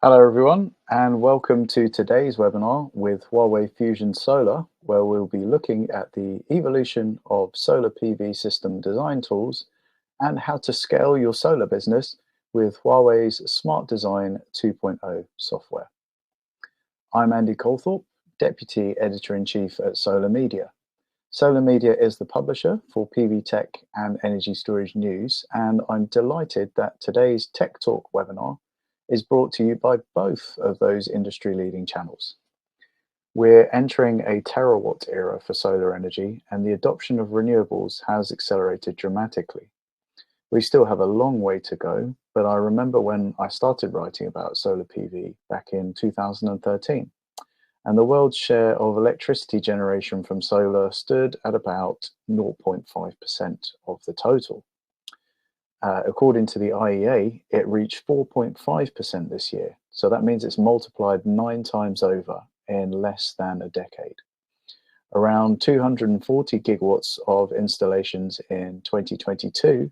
Hello everyone, and welcome to today's webinar with Huawei Fusion Solar, where we'll be looking at the evolution of solar PV system design tools and how to scale your solar business with Huawei's SmartDesign 2.0 software. I'm Andy Colthorpe, Deputy Editor-in-Chief at Solar Media. Solar Media is the publisher for PV Tech and Energy Storage News, and I'm delighted that today's Tech Talk webinar is brought to you by both of those industry-leading channels. We're entering a terawatt era for solar energy, and the adoption of renewables has accelerated dramatically. We still have a long way to go, but I remember when I started writing about solar PV back in 2013, and the world's share of electricity generation from solar stood at about 0.5% of the total. According to the IEA, it reached 4.5% this year. So that means it's multiplied 9 times over in less than a decade. Around 240 gigawatts of installations in 2022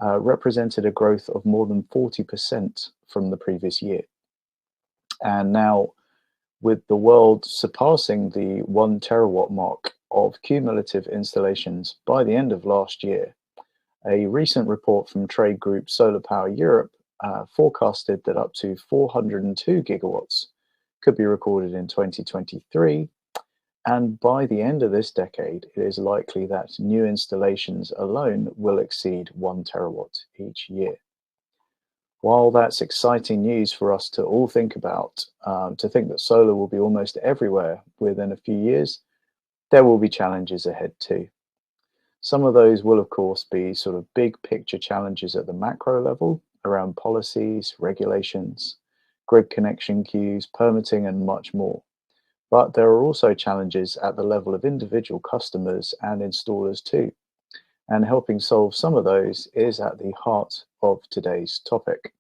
represented a growth of more than 40% from the previous year. And now, with the world surpassing the 1 terawatt mark of cumulative installations by the end of last year, a recent report from trade group Solar Power Europe forecasted that up to 402 gigawatts could be recorded in 2023, and by the end of this decade, it is likely that new installations alone will exceed 1 terawatt each year. While that's exciting news for us to all think about, to think that solar will be almost everywhere within a few years, there will be challenges ahead too. Some of those will, of course, be sort of big picture challenges at the macro level around policies, regulations, grid connection queues, permitting, and much more. But there are also challenges at the level of individual customers and installers too. And helping solve some of those is at the heart of today's topic.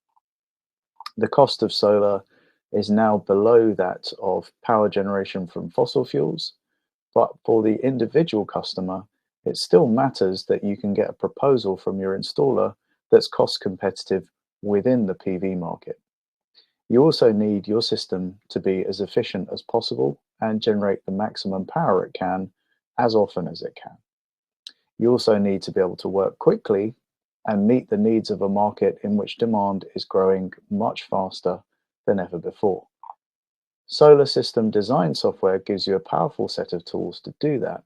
The cost of solar is now below that of power generation from fossil fuels, but for the individual customer, it still matters that you can get a proposal from your installer that's cost competitive within the PV market. You also need your system to be as efficient as possible and generate the maximum power it can as often as it can. You also need to be able to work quickly and meet the needs of a market in which demand is growing much faster than ever before. Solar system design software gives you a powerful set of tools to do that.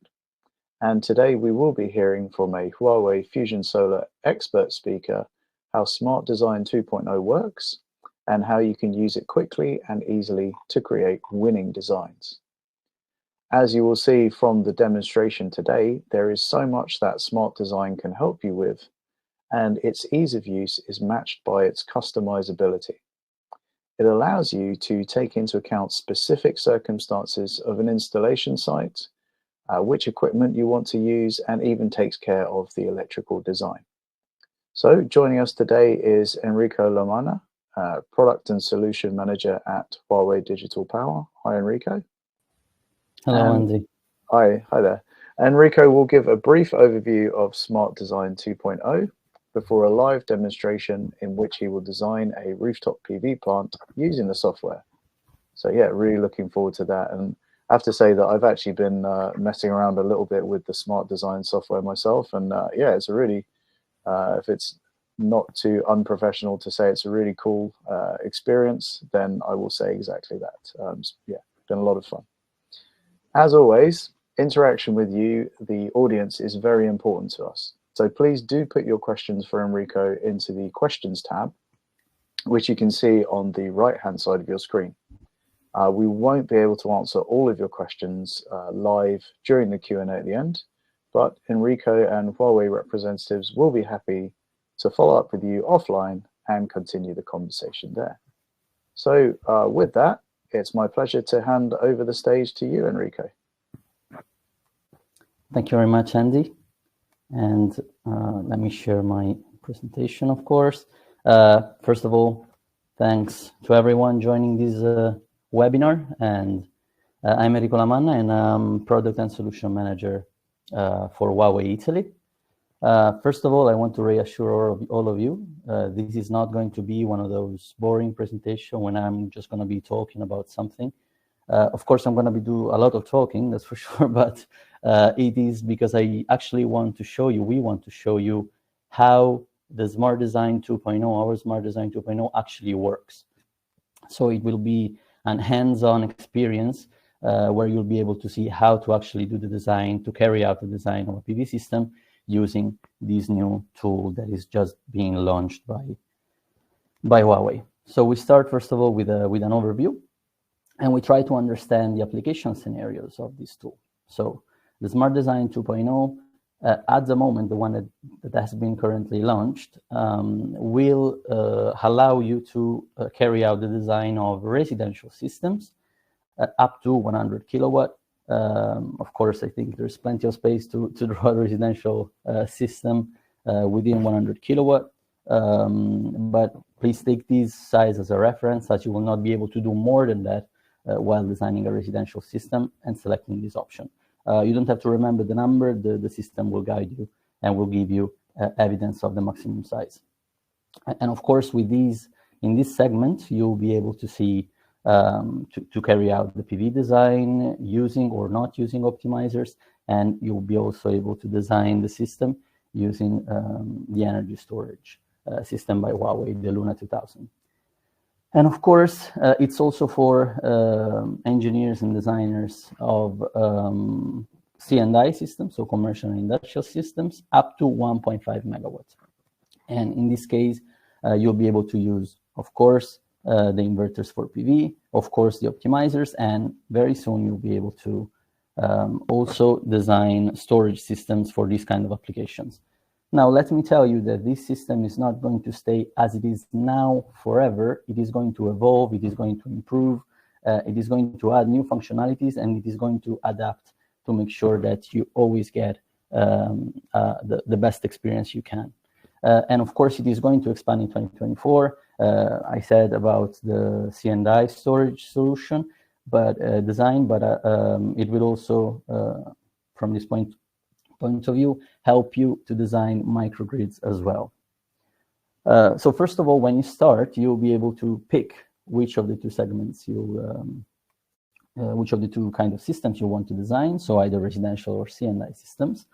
And today we will be hearing from a Huawei Fusion Solar expert speaker how SmartDesign 2.0 works and how you can use it quickly and easily to create winning designs. As you will see from the demonstration today, there is so much that SmartDesign can help you with, and its ease of use is matched by its customizability. It allows you to take into account specific circumstances of an installation site, which equipment you want to use, and even takes care of the electrical design. So joining us today is Enrico Lomana, Product and Solution Manager at Huawei Digital Power. Hi, Enrico. Hello, Andy. Hi there. Enrico will give a brief overview of SmartDesign 2.0 before a live demonstration in which he will design a rooftop PV plant using the software. So yeah, really looking forward to that. And I have to say that I've actually been messing around a little bit with the SmartDesign software myself, and yeah, it's a really, if it's not too unprofessional to say it's a really cool experience, then I will say exactly that. Yeah, been a lot of fun. As always, interaction with you, the audience, is very important to us. So please do put your questions for Enrico into the questions tab, which you can see on the right-hand side of your screen. We won't be able to answer all of your questions live during the Q&A at the end, but Enrico and Huawei representatives will be happy to follow up with you offline and continue the conversation there. So with that, it's my pleasure to hand over the stage to you, Enrico. Thank you very much, Andy. And let me share my presentation, of course. First of all, thanks to everyone joining this webinar. And I'm Enrico Lamanna, and I'm Product and Solution Manager for Huawei Italy. First of all, I want to reassure all of you, this is not going to be one of those boring presentations when I'm just going to be talking about something. Of course, I'm going to do a lot of talking, that's for sure, but it is because I actually want to show you, we want to show you how the Smart Design 2.0, our Smart Design 2.0 actually works. So it will be an hands-on experience where you'll be able to see how to actually do the design, to carry out the design of a PV system using this new tool that is just being launched by Huawei. So we start, first of all, with an overview, and we try to understand the application scenarios of this tool. So the Smart Design 2.0, at the moment, the one that has been currently launched, will allow you to carry out the design of residential systems up to 100 kilowatt. Of course, I think there's plenty of space to draw a residential system within 100 kilowatt. But please take this size as a reference, as you will not be able to do more than that while designing a residential system and selecting this option. You don't have to remember the number, the system will guide you and will give you evidence of the maximum size. And of course, with these, in this segment, you'll be able to see to carry out the PV design using or not using optimizers, and you'll be also able to design the system using the energy storage system by Huawei, the Luna 2000. And of course, it's also for engineers and designers of C&I systems, so commercial and industrial systems, up to 1.5 megawatts. And in this case, you'll be able to use, of course, the inverters for PV, of course, the optimizers, and very soon you'll be able to also design storage systems for these kind of applications. Now, let me tell you that this system is not going to stay as it is now forever. It is going to evolve, it is going to improve, it is going to add new functionalities, and it is going to adapt to make sure that you always get the best experience you can. And of course, it is going to expand in 2024. I said about the C&I storage solution, but design, but it will also, from this point of view, help you to design microgrids as well. So first of all, when you start, you'll be able to pick which of the two segments which of the two kind of systems you want to design, so either residential or C&I systems,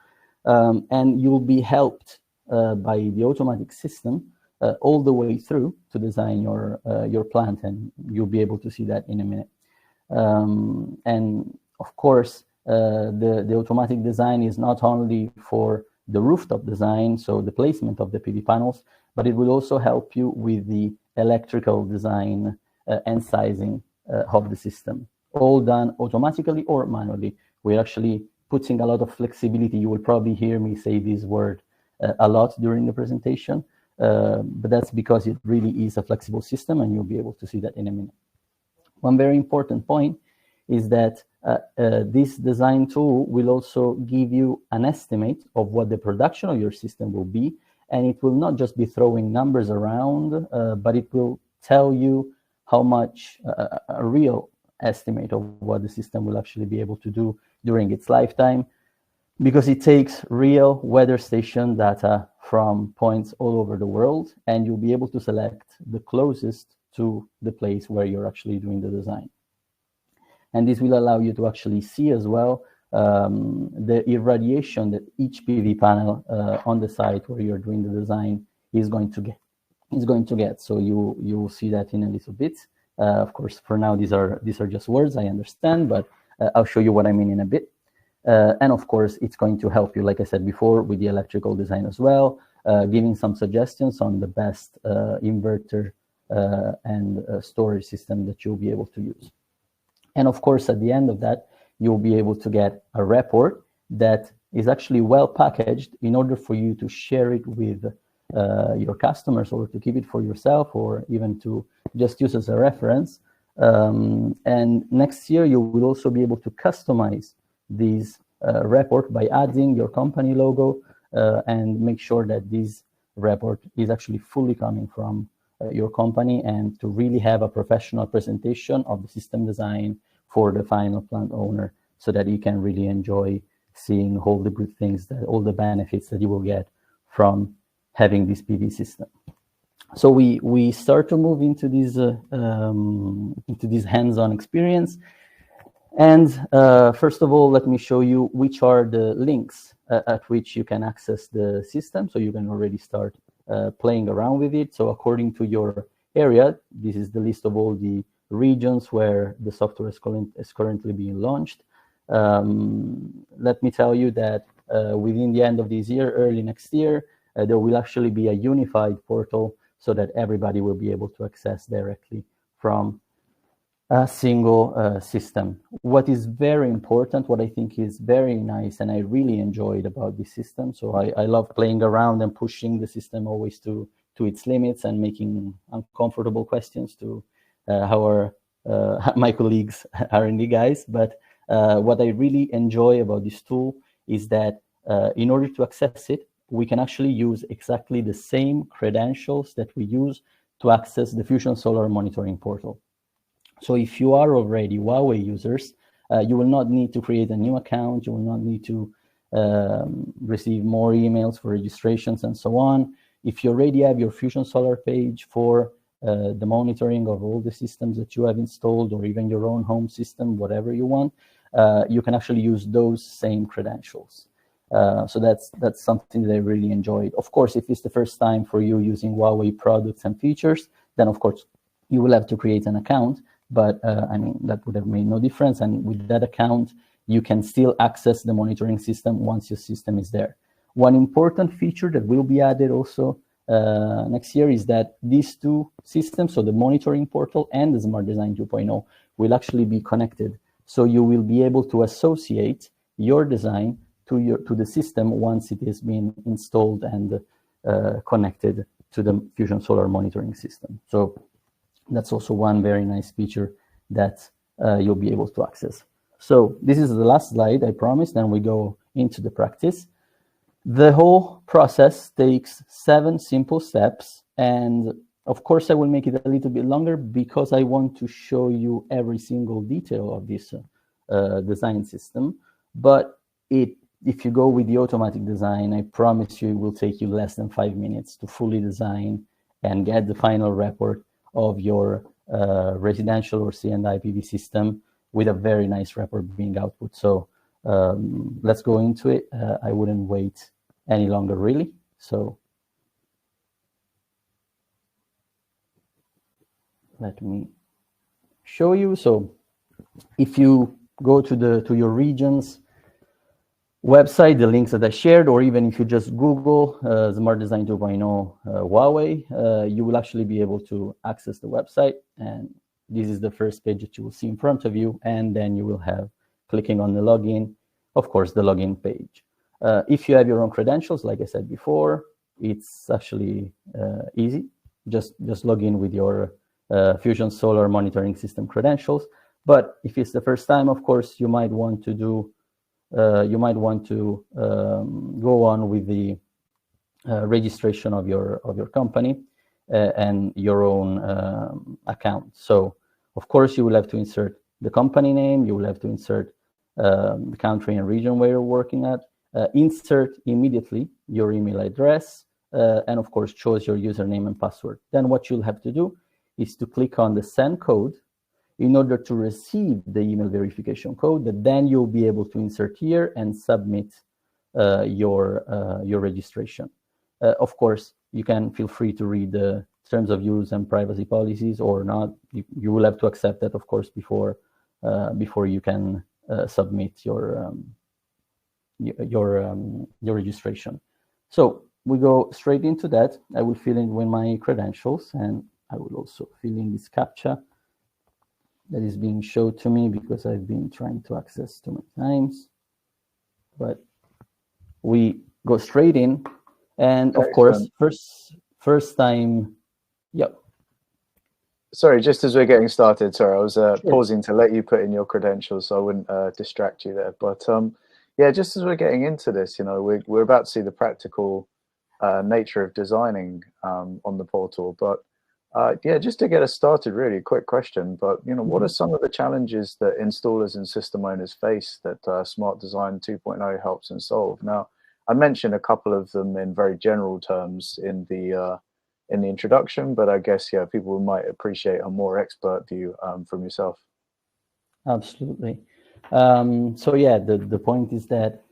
and you'll be helped by the automatic system all the way through to design your plant, and you'll be able to see that in a minute. And of course, the automatic design is not only for the rooftop design, so the placement of the PV panels, but it will also help you with the electrical design and sizing of the system, all done automatically or manually. We're actually putting a lot of flexibility. You will probably hear me say this word a lot during the presentation, but that's because it really is a flexible system, and you'll be able to see that in a minute. One very important point is that this design tool will also give you an estimate of what the production of your system will be, and it will not just be throwing numbers around, but it will tell you how much, a real estimate of what the system will actually be able to do during its lifetime, because it takes real weather station data from points all over the world, and you'll be able to select the closest to the place where you're actually doing the design. And this will allow you to actually see as well the irradiation that each PV panel on the site where you're doing the design is going to get. So you will see that in a little bit. Of course, for now, these are just words, I understand, but I'll show you what I mean in a bit. And of course, it's going to help you, like I said before, with the electrical design as well, giving some suggestions on the best inverter and storage system that you'll be able to use. And of course, at the end of that, you'll be able to get a report that is actually well packaged in order for you to share it with your customers, or to keep it for yourself, or even to just use as a reference. And next year, you will also be able to customize this report by adding your company logo and make sure that this report is actually fully coming from your company, and to really have a professional presentation of the system design for the final plant owner, so that you can really enjoy seeing all the good things, that all the benefits that you will get from having this PV system. So we start to move into this hands-on experience. And first of all, let me show you which are the links at which you can access the system. So you can already start playing around with it. So according to your area, this is the list of all the regions where the software is currently being launched. Let me tell you that within the end of this year, early next year, there will actually be a unified portal so that everybody will be able to access directly from a single system. What is very important, what I think is very nice, and I really enjoyed about this system, so I love playing around and pushing the system always to its limits and making uncomfortable questions to our my colleagues, R&D guys. But what I really enjoy about this tool is that in order to access it, we can actually use exactly the same credentials that we use to access the Fusion Solar monitoring portal. So if you are already Huawei users, you will not need to create a new account. You will not need to receive more emails for registrations and so on. If you already have your Fusion Solar page for the monitoring of all the systems that you have installed, or even your own home system, whatever you want, you can actually use those same credentials. So that's something that I really enjoyed. Of course, if it's the first time for you using Huawei products and features, then of course you will have to create an account. But I mean, that would have made no difference. And with that account, you can still access the monitoring system once your system is there. One important feature that will be added also next year is that these two systems, so the monitoring portal and the SmartDesign 2.0, will actually be connected. So you will be able to associate your design to the system once it has been installed and connected to the Fusion Solar monitoring system. So that's also one very nice feature that you'll be able to access. So this is the last slide, I promise, then we go into the practice. The whole process takes 7 simple steps, and of course I will make it a little bit longer because I want to show you every single detail of this design system. But if you go with the automatic design, I promise you it will take you less than 5 minutes to fully design and get the final report of your residential or C&I PV system with a very nice report being output. So let's go into it. I wouldn't wait any longer, really. So let me show you. So if you go to your region's website, the links that I shared, or even if you just Google SmartDesign 2.0 Huawei, you will actually be able to access the website. And this is the first page that you will see in front of you. And then you will have, clicking on the login, of course, the login page. If you have your own credentials, like I said before, it's actually easy. Just log in with your Fusion Solar monitoring system credentials. But if it's the first time, of course, you might want to do go on with the registration of your company and your own account. So of course you will have to insert the company name, you will have to insert the country and region where you're working at, insert immediately your email address, and of course choose your username and password. Then what you'll have to do is to click on the send code in order to receive the email verification code that then you'll be able to insert here and submit your registration. Of course, you can feel free to read the terms of use and privacy policies or not. You will have to accept that, of course, before you can submit your registration. So we go straight into that. I will fill in with my credentials, and I will also fill in this CAPTCHA that is being showed to me because I've been trying to access too many times. But we go straight in, and of course, first time, yep. Sorry, just as we're getting started, sorry, I was pausing to let you put in your credentials so I wouldn't distract you there. But yeah, just as we're getting into this, you know, we're about to see the practical nature of designing on the portal. But yeah, just to get us started, really quick question. But you know, what are some of the challenges that installers and system owners face that SmartDesign 2.0 helps them solve? Now, I mentioned a couple of them in very general terms in the introduction, but I guess yeah, people might appreciate a more expert view from yourself. Absolutely. So yeah, the point is that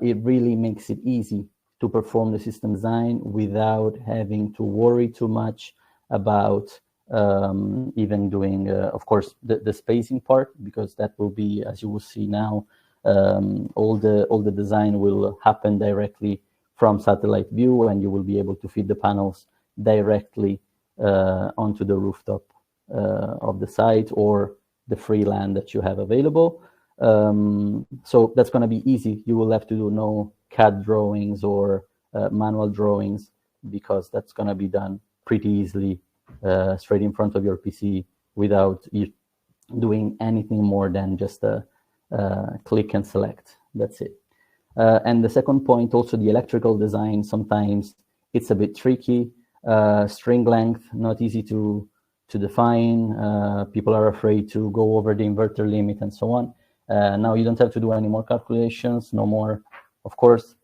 it really makes it easy to perform the system design without having to worry too much about even doing, of course, the spacing part, because that will be, as you will see now, all the design will happen directly from satellite view, and you will be able to feed the panels directly onto the rooftop of the site or the free land that you have available. So that's going to be easy. You will have to do no CAD drawings or manual drawings, because that's going to be done pretty easily straight in front of your PC without you doing anything more than just click and select. That's it. And the second point, also the electrical design, sometimes it's a bit tricky. String length, not easy to define. People are afraid to go over the inverter limit and so on. Now you don't have to do any more calculations, no more, of course,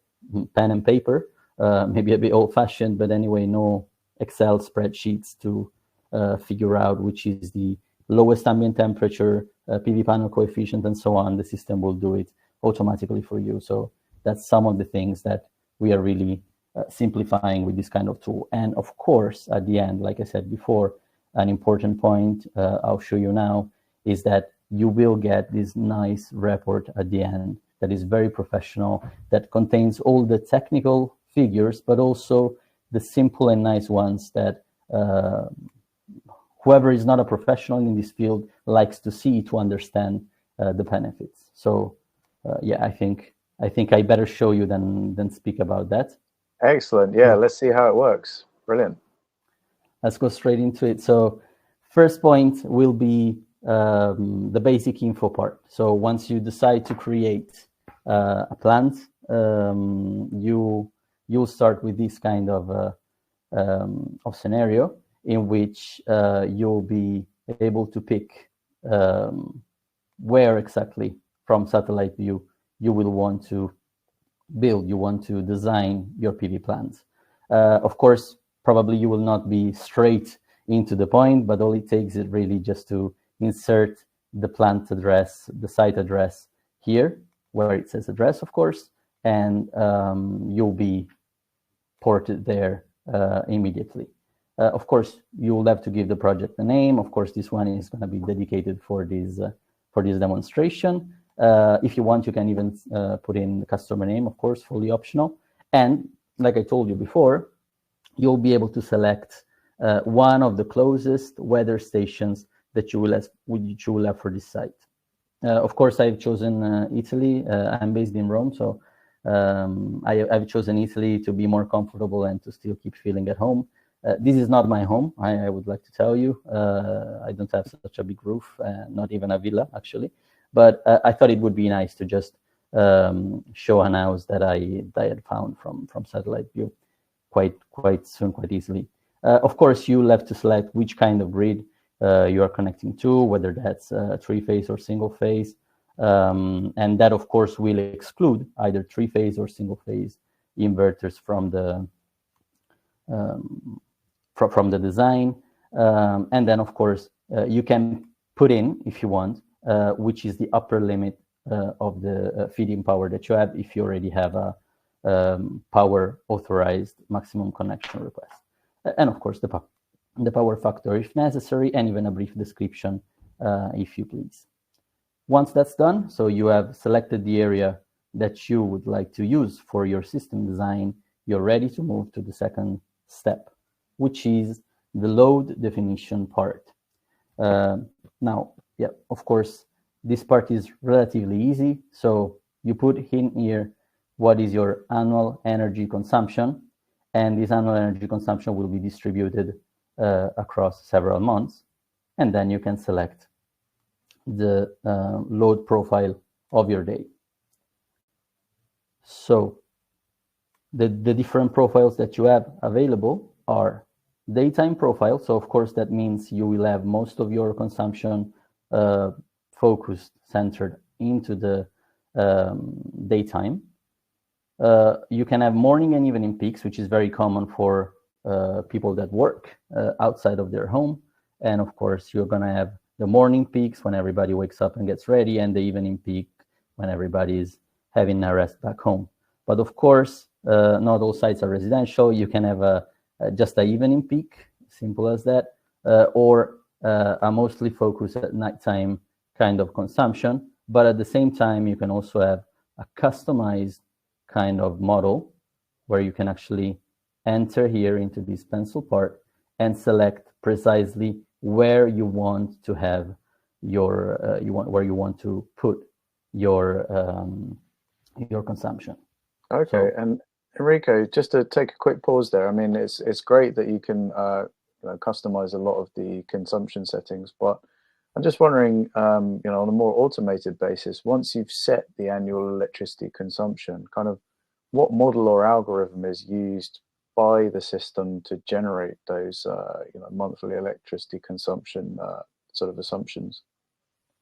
pen and paper, maybe a bit old-fashioned, but anyway, no Excel spreadsheets to figure out which is the lowest ambient temperature, PV panel coefficient, and so on. The system will do it automatically for you. So that's some of the things that we are really simplifying with this kind of tool. And of course, at the end, like I said before, an important point I'll show you now is that you will get this nice report at the end that is very professional, that contains all the technical figures, but also the simple and nice ones that whoever is not a professional in this field likes to see to understand the benefits. So yeah, I think I better show you than speak about that. Excellent. Yeah, let's see how it works. Brilliant. Let's go straight into it. So first point will be the basic info part. So once you decide to create a plant, you'll start with this kind of scenario in which you'll be able to pick where exactly from satellite view you will want to build, you want to design your PV plants. Of course, probably you will not be straight into the point, but all it takes is really just to insert the plant address, the site address here, where it says address, of course, and you'll be ported there immediately. Of course, you will have to give the project a name. Of course, this one is going to be dedicated for this demonstration. If you want, you can even put in the customer name, of course, fully optional. And like I told you before, you'll be able to select one of the closest weather stations that you will have for this site. Of course, I've chosen Italy. I'm based in Rome, so I've chosen Italy to be more comfortable and to still keep feeling at home. This is not my home, I would like to tell you. I don't have such a big roof, not even a villa, actually. But I thought it would be nice to just show an house that I had found from satellite view quite soon, quite easily. Of course, you'll have to select which kind of grid you are connecting to, whether that's three-phase or single-phase. And that, of course, will exclude either three-phase or single-phase inverters from the design. And then, of course, you can put in, if you want, which is the upper limit of the feed-in power that you have if you already have a power authorized maximum connection request. And of course, the power factor if necessary, and even a brief description if you please. Once that's done, so you have selected the area that you would like to use for your system design, you're ready to move to the second step, which is the load definition part. Now, yeah, of course, this part is relatively easy. So you put in here what is your annual energy consumption, and this annual energy consumption will be distributed across several months. And then you can select the load profile of your day. So the different profiles that you have available are daytime profile. So of course, that means you will have most of your consumption focused, centered into the daytime. you can have morning and evening peaks, which is very common for people that work outside of their home. And of course, you're going to have the morning peaks when everybody wakes up and gets ready, and the evening peak when everybody is having a rest back home. But of course, not all sites are residential. You can have just an evening peak, simple as that, or a mostly focused at nighttime kind of consumption. But at the same time, you can also have a customized kind of model where you can actually enter here into this pencil part and select precisely where you want to have your where you want to put your consumption. Okay, so, and Enrico, just to take a quick pause there. I mean, it's great that you can customize a lot of the consumption settings, but I'm just wondering, on a more automated basis, once you've set the annual electricity consumption, kind of what model or algorithm is used by the system to generate those, monthly electricity consumption sort of assumptions?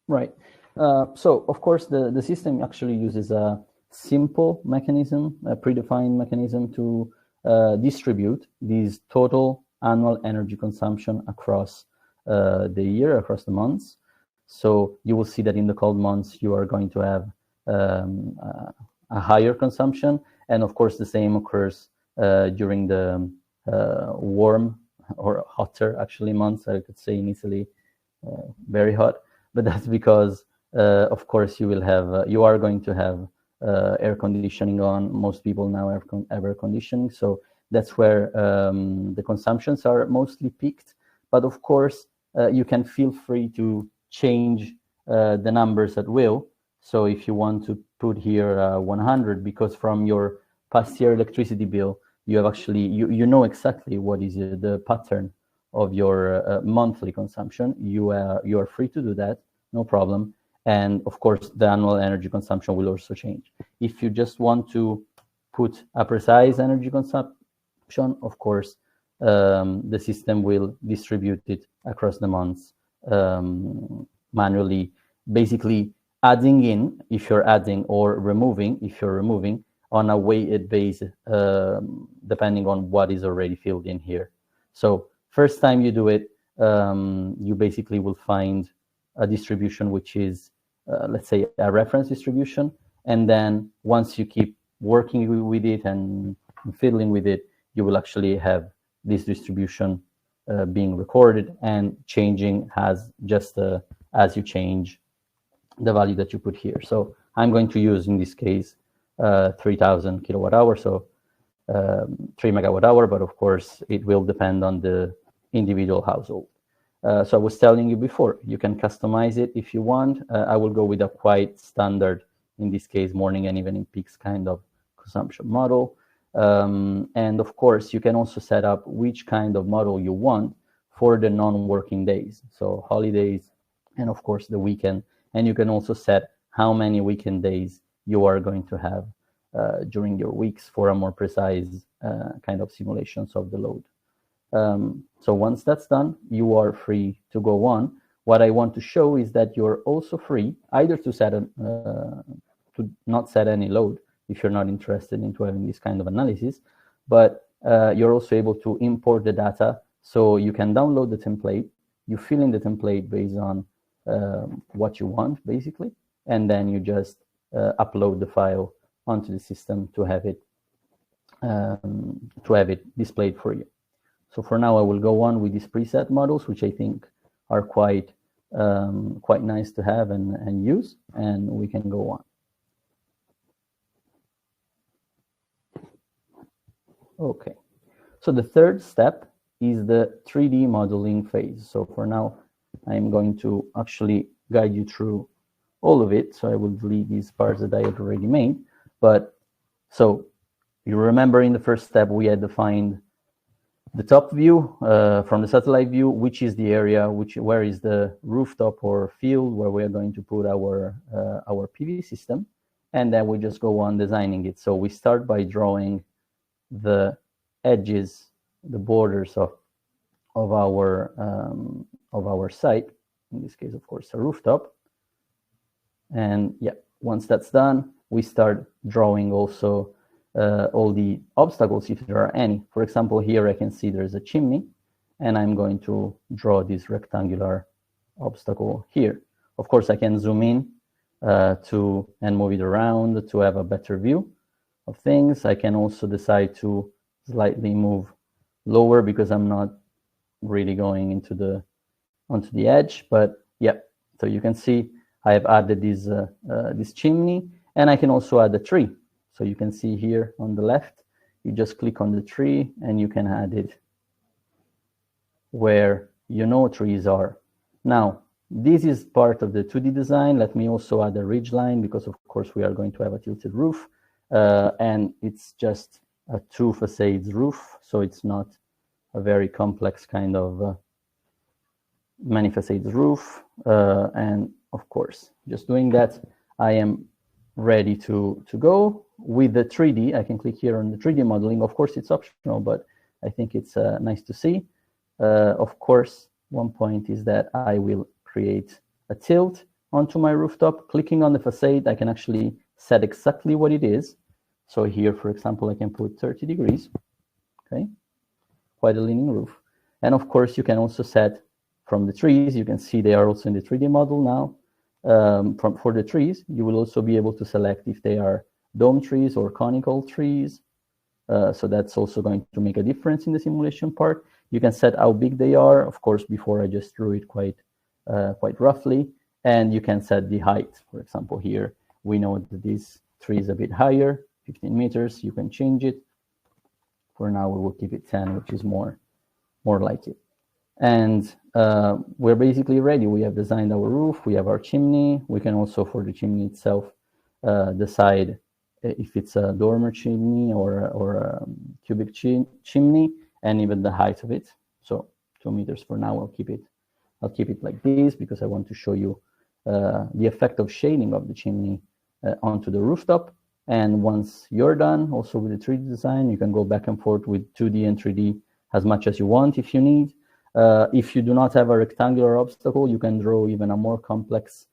Right. So, of course, the system actually uses a simple mechanism, a predefined mechanism to distribute these total annual energy consumption across the year, across the months. So you will see that in the cold months, you are going to have a higher consumption. And of course, the same occurs during the warm or hotter, actually, months. I could say in Italy, very hot. But that's because, of course, you are going to have air conditioning on. Most people now have air conditioning. So that's where the consumptions are mostly peaked. But of course, you can feel free to change the numbers at will. So if you want to put here 100, because from your past year electricity bill, you have actually, you know exactly what is the pattern of your monthly consumption. You are free to do that, no problem. And of course, the annual energy consumption will also change. If you just want to put a precise energy consumption, of course, the system will distribute it across the months manually, basically adding in if you're adding or removing if you're removing on a weighted basis, depending on what is already filled in here. So first time you do it, you basically will find a distribution which is, let's say, a reference distribution. And then once you keep working with it and fiddling with it, you will actually have this distribution being recorded and changing as you change the value that you put here. So I'm going to use, in this case, 3,000 kilowatt hour, so 3 megawatt hour, but of course it will depend on the individual household. So I was telling you before, you can customize it if you want. I will go with a quite standard, in this case, morning and evening peaks kind of consumption model. And of course, you can also set up which kind of model you want for the non-working days, so holidays and of course the weekend. And you can also set how many weekend days you are going to have during your weeks for a more precise kind of simulations of the load. So once that's done, you are free to go on. What I want to show is that you're also free either to set to not set any load if you're not interested into having this kind of analysis, but you're also able to import the data. So you can download the template, you fill in the template based on what you want, basically, and then you just upload the file onto the system to have it displayed for you. So for now, I will go on with these preset models, which I think are quite nice to have and use, and we can go on. Okay, so the third step is the 3D modeling phase. So for now, I'm going to actually guide you through all of it. So I will delete these parts that I had already made. But so you remember in the first step, we had defined the top view from the satellite view, which is the area, where is the rooftop or field where we are going to put our PV system. And then we just go on designing it. So we start by drawing the edges, the borders of our site, in this case, of course, a rooftop. And yeah, once that's done, we start drawing also all the obstacles, if there are any. For example, here I can see there's a chimney, and I'm going to draw this rectangular obstacle here. Of course, I can zoom in and move it around to have a better view of things. I can also decide to slightly move lower because I'm not really going onto the edge. But yeah, so you can see I have added this chimney, and I can also add a tree. So you can see here on the left, you just click on the tree and you can add it where you know trees are. Now, this is part of the 2D design. Let me also add a ridge line because of course we are going to have a tilted roof, and it's just a 2 facades roof. So it's not a very complex kind of many facades roof. And of course, just doing that, I am ready to go. With the 3D, I can click here on the 3D modeling. Of course, it's optional, but I think it's nice to see. Of course, one point is that I will create a tilt onto my rooftop. Clicking on the facade, I can actually set exactly what it is. So here, for example, I can put 30 degrees, okay? Quite a leaning roof. And of course, you can also set from the trees. You can see they are also in the 3D model now. For the trees, you will also be able to select if they are dome trees or conical trees. So that's also going to make a difference in the simulation part. You can set how big they are. Of course, before I just drew it quite roughly. And you can set the height. For example, here, we know that this tree is a bit higher, 15 meters. You can change it. For now, we will keep it 10, which is more like it. And we're basically ready. We have designed our roof. We have our chimney. We can also, for the chimney itself, decide if it's a dormer chimney or a cubic chimney, and even the height of it. So 2 meters for now. I'll keep it like this because I want to show you the effect of shading of the chimney onto the rooftop. And once you're done, also with the 3D design, you can go back and forth with 2D and 3D as much as you want if you need. If you do not have a rectangular obstacle, you can draw even a more complex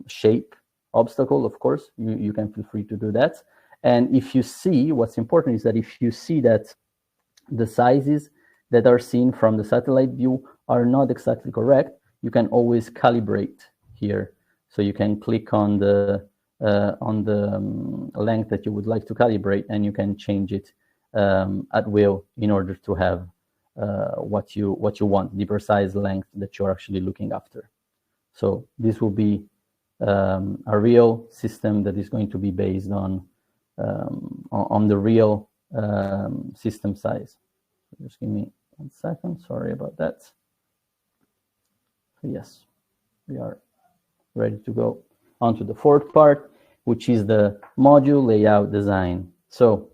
shape obstacle. Of course, you can feel free to do that. And if you see, what's important is that if you see that the sizes that are seen from the satellite view are not exactly correct, you can always calibrate here. So you can click on the length that you would like to calibrate, and you can change it at will in order to have what you want, the precise length that you're actually looking after. So this will be a real system that is going to be based on the real system size. So just give me 1 second. Sorry about that. So yes, we are ready to go on to the fourth part, which is the module layout design. So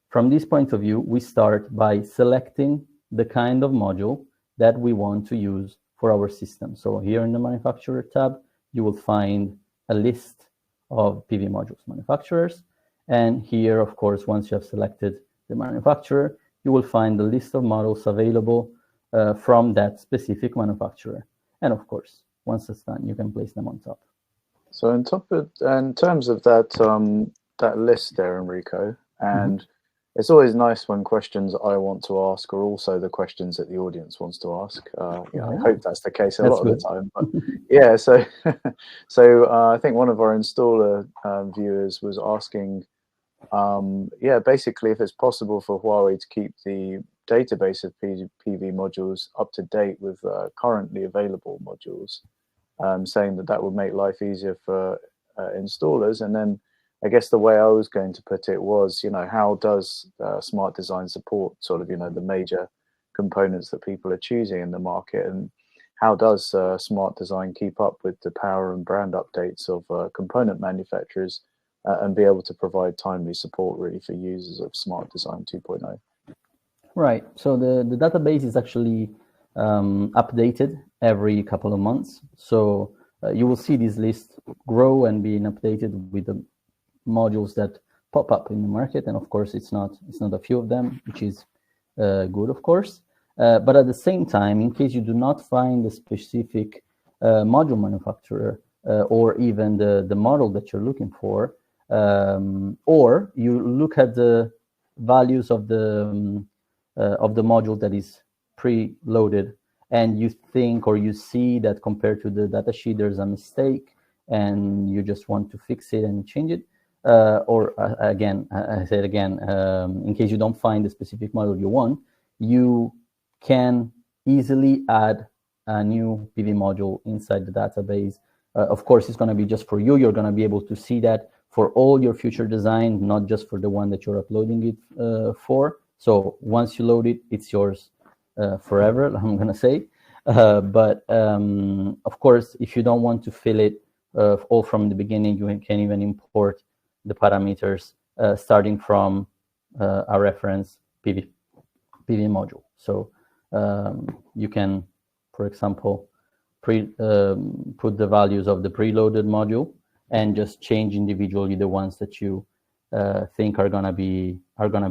from this point of view, we start by selecting the kind of module that we want to use for our system. So here in the manufacturer tab, you will find a list of PV modules manufacturers. And here, of course, once you have selected the manufacturer, you will find the list of models available from that specific manufacturer. And of course, once it's done, you can place them on top. So in terms of that that list there, Enrico, and it's always nice when questions I want to ask are also the questions that the audience wants to ask. Yeah, I hope that's the case a lot of the time. But yeah, so I think one of our installer viewers was asking, yeah, basically if it's possible for Huawei to keep the database of PV modules up to date with currently available modules, saying that would make life easier for installers. And then I guess the way I was going to put it was, how does smart design support sort of, the major components that people are choosing in the market, and how does smart design keep up with the power and brand updates of component manufacturers and be able to provide timely support really for users of smart design 2.0? Right. So the database is actually updated every couple of months. So you will see this list grow and being updated with the modules that pop up in the market. And of course, it's not a few of them, which is good, of course. But at the same time, in case you do not find a specific module manufacturer or even the model that you're looking for, Or you look at the values of the module that is pre-loaded, and you think or you see that compared to the datasheet there's a mistake, and you just want to fix it and change it. Again, I said again, in case you don't find the specific model you want, you can easily add a new PV module inside the database. Of course, it's going to be just for you. You're going to be able to see that for all your future design, not just for the one that you're uploading it for. So once you load it, it's yours forever, I'm going to say. But of course, if you don't want to fill it all from the beginning, you can even import the parameters starting from a reference PV module. So you can, for example, put the values of the preloaded module and just change individually the ones that you think are gonna be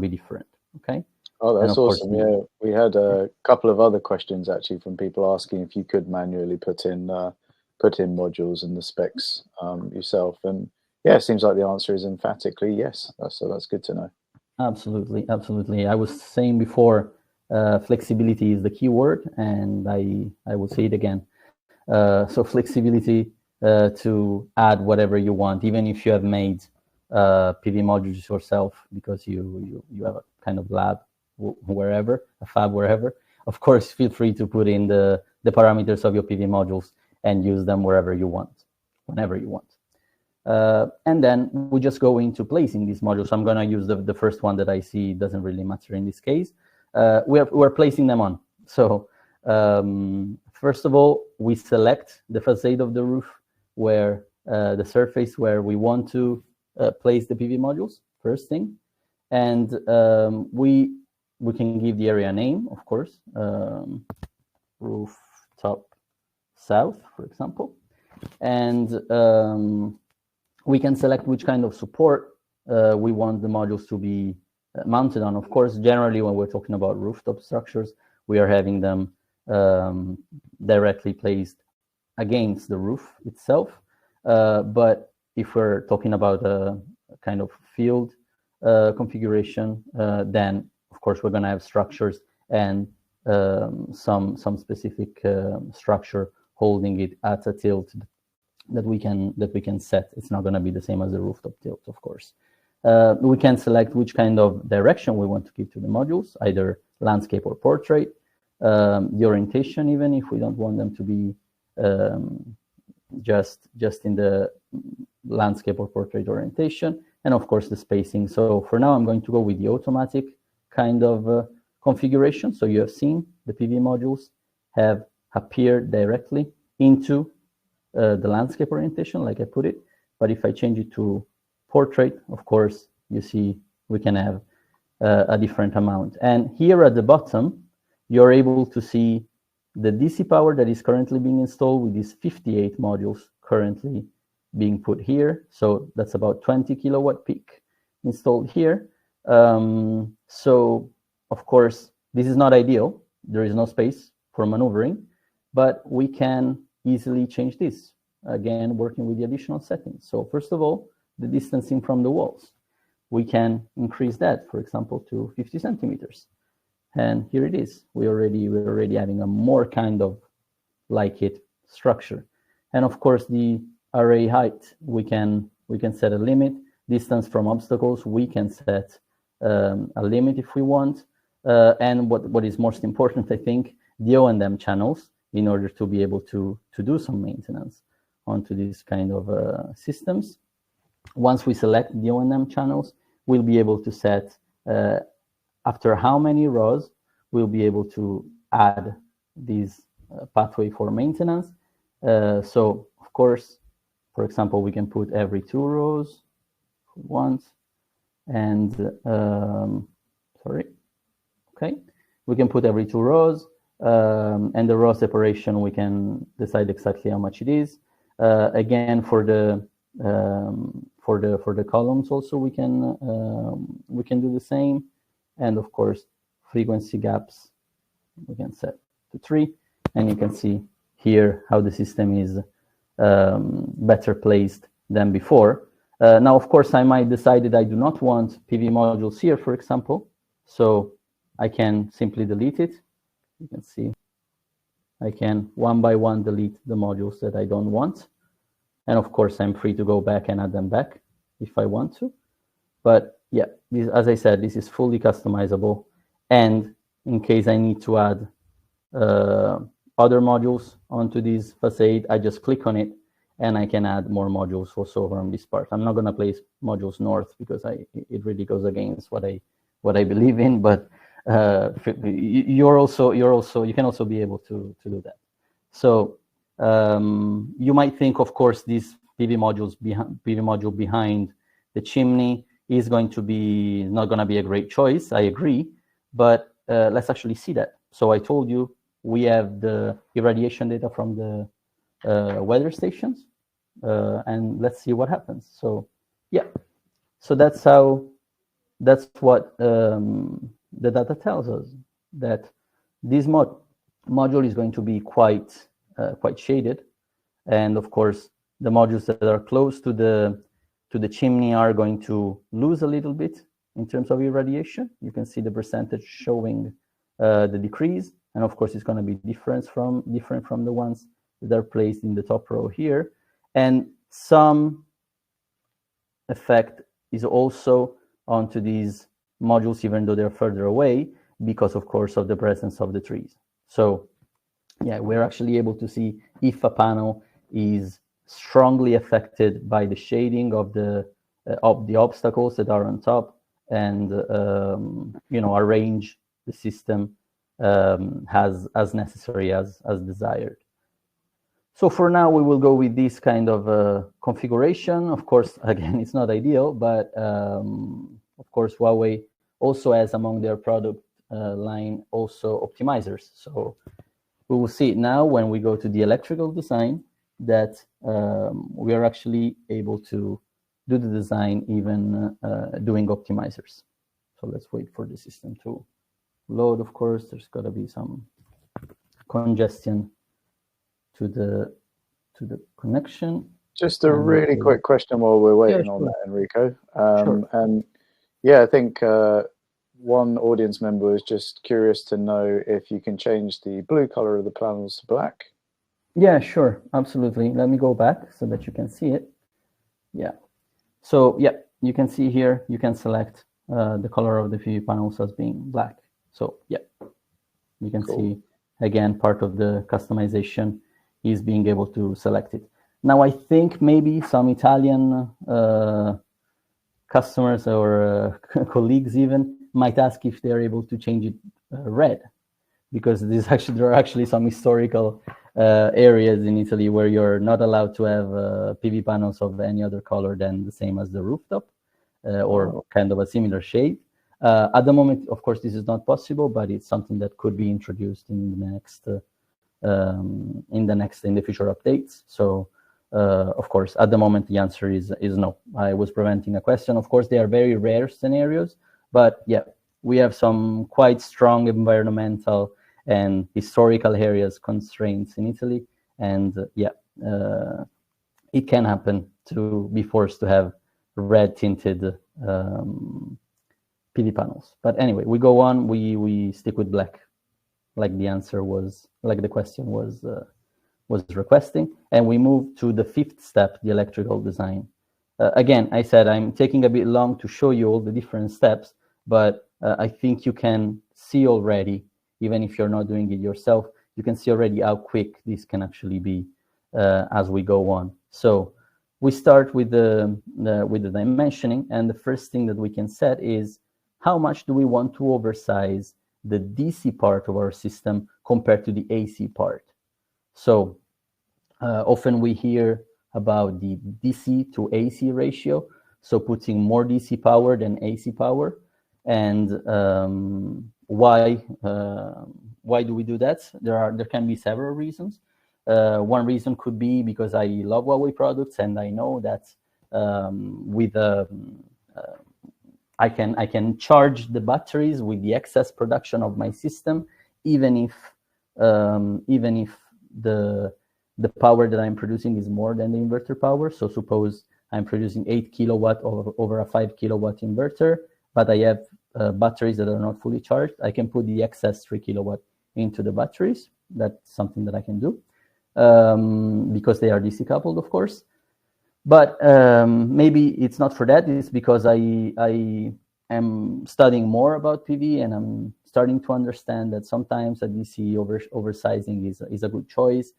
different. Okay. Oh, that's awesome. Yeah, we had a couple of other questions actually from people asking if you could manually put in modules and the specs yourself. And yeah, it seems like the answer is emphatically yes. So that's good to know. Absolutely, absolutely. I was saying before, flexibility is the key word, and I will say it again. So flexibility to add whatever you want, even if you have made PV modules yourself because you have a kind of lab wherever, a fab wherever. Of course, feel free to put in the parameters of your PV modules and use them wherever you want, whenever you want. And then we just go into placing these modules. So I'm going to use the first one that I see. Doesn't really matter in this case. We're placing them on. So first of all, we select the facade of the roof where the surface where we want to place the PV modules, first thing. And we can give the area name, of course, rooftop south, for example. And we can select which kind of support we want the modules to be mounted on. Of course, generally when we're talking about rooftop structures, we are having them directly placed against the roof itself. But if we're talking about a kind of field configuration, then of course we're going to have structures and some specific structure holding it at a tilt that we can set. It's not going to be the same as the rooftop tilt, of course. We can select which kind of direction we want to give to the modules, either landscape or portrait. The orientation, even if we don't want them to be just in the landscape or portrait orientation, and of course the spacing. So for now, I'm going to go with the automatic kind of configuration. So you have seen the PV modules have appeared directly into the landscape orientation, like I put it. But if I change it to portrait, of course, you see we can have a different amount. And here at the bottom, you're able to see the DC power that is currently being installed with these 58 modules currently being put here. So that's about 20 kilowatt peak installed here. So of course, this is not ideal. There is no space for maneuvering, but we can easily change this, again, working with the additional settings. So first of all, the distancing from the walls. We can increase that, for example, to 50 centimeters. And here it is. We're already having a more kind of like it structure. And of course, the array height, we can set a limit. Distance from obstacles, we can set a limit if we want. And what is most important, I think, the O&M channels, in order to be able to do some maintenance onto these kind of systems. Once we select the O&M channels, we'll be able to set after how many rows we'll be able to add these pathway for maintenance. So of course, for example, we can put every 2 rows once, and okay, we can put every 2 rows. And the row separation, we can decide exactly how much it is. Again, for the columns also, we can do the same. And of course, frequency gaps we can set to 3, and you can see here how the system is better placed than before. Now, of course, I might decide that I do not want PV modules here, for example. So I can simply delete it. You can see I can one by one delete the modules that I don't want. And of course, I'm free to go back and add them back if I want to. But yeah, as I said, this is fully customizable. And in case I need to add other modules onto this facade, I just click on it and I can add more modules also over on this part. I'm not going to place modules north because it really goes against what I believe in. But you can also be able to do that. So you might think, of course, this PV module behind the chimney is not going to be a great choice. I agree, but let's actually see that. So I told you we have the irradiation data from the weather stations, and let's see what happens. So yeah, so that's what the data tells us, that this module is going to be quite shaded, and of course the modules that are close to the chimney are going to lose a little bit in terms of irradiation. You can see the percentage showing the decrease, and of course it's going to be different from the ones that are placed in the top row here. And some effect is also onto these modules, even though they're further away, because of course of the presence of the trees. So yeah, we're actually able to see if a panel is strongly affected by the shading of the obstacles that are on top, and arrange the system as necessary, as desired. So for now, we will go with this kind of configuration. Of course, again, it's not ideal, but of course, Huawei also has among their product line also optimizers. So we will see it now when we go to the electrical design, that we are actually able to do the design even doing optimizers. So let's wait for the system to load. Of course, there's got to be some congestion to the connection. Just a really quick question while we're waiting on that, Enrico. And yeah, I think one audience member was just curious to know if you can change the blue color of the panels to black. Yeah, sure, absolutely. Let me go back so that you can see it. Yeah. So yeah, you can see here, you can select the color of the PV panels as being black. So yeah, you can see again, part of the customization is being able to select it. Now, I think maybe some Italian customers or colleagues even might ask if they're able to change it red, because there are actually some historical areas in Italy where you're not allowed to have PV panels of any other color than the same as the rooftop, or kind of a similar shade. At the moment, of course, this is not possible, but it's something that could be introduced in the future updates. So, of course, at the moment, the answer is no. I was preventing a question. Of course, they are very rare scenarios, but yeah, we have some quite strong environmental and historical areas constraints in Italy, and it can happen to be forced to have red tinted PV panels. But anyway, we go on. We stick with black, like the answer was, like the question was requesting, and we move to the fifth step, the electrical design. Again, I said I'm taking a bit long to show you all the different steps, but I think you can see already, even if you're not doing it yourself, you can see already how quick this can actually be as we go on. So we start with the dimensioning, and the first thing that we can set is how much do we want to oversize the DC part of our system compared to the AC part. So often we hear about the DC to AC ratio, so putting more DC power than AC power. And why do we do that? There can be several reasons. One reason could be because I love Huawei products, and I know that I can charge the batteries with the excess production of my system, even if the power that I'm producing is more than the inverter power. So suppose I'm producing 8 kilowatt over a 5 kilowatt inverter, but I have batteries that are not fully charged. I can put the excess 3 kilowatt into the batteries. That's something that I can do because they are DC coupled, of course. But maybe it's not for that. It's because I am studying more about PV, and I'm starting to understand that sometimes a DC oversizing is a good choice,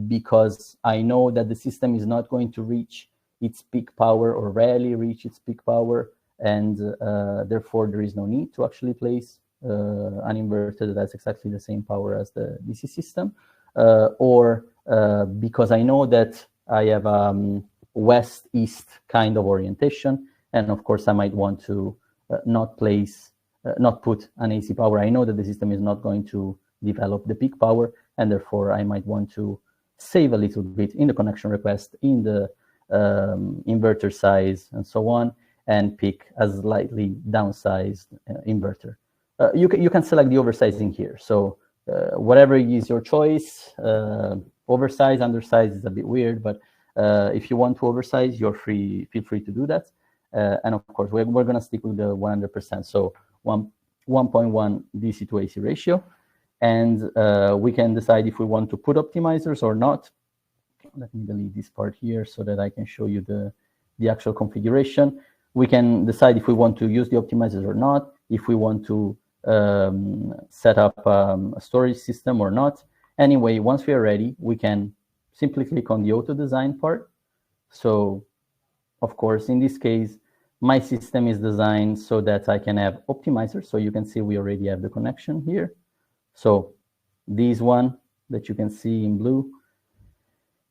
because I know that the system is not going to reach its peak power, or rarely reach its peak power, and therefore there is no need to actually place an inverter that has exactly the same power as the DC system, or because I know that I have west-east kind of orientation, and of course I might want to not put an AC power. I know that the system is not going to develop the peak power, and therefore I might want to save a little bit in the connection request, in the inverter size, and so on, and pick a slightly downsized inverter. You can select the oversizing here. So whatever is your choice, oversize, undersize is a bit weird, but if you want to oversize, feel free to do that. And of course, we're going to stick with the 100%. So 1.1 DC to AC ratio. And we can decide if we want to put optimizers or not. Let me delete this part here so that I can show you the actual configuration. We can decide if we want to use the optimizers or not, if we want to set up a storage system or not. Anyway, once we are ready, we can simply click on the auto design part. So, of course, in this case, my system is designed so that I can have optimizers. So you can see we already have the connection here. So this one that you can see in blue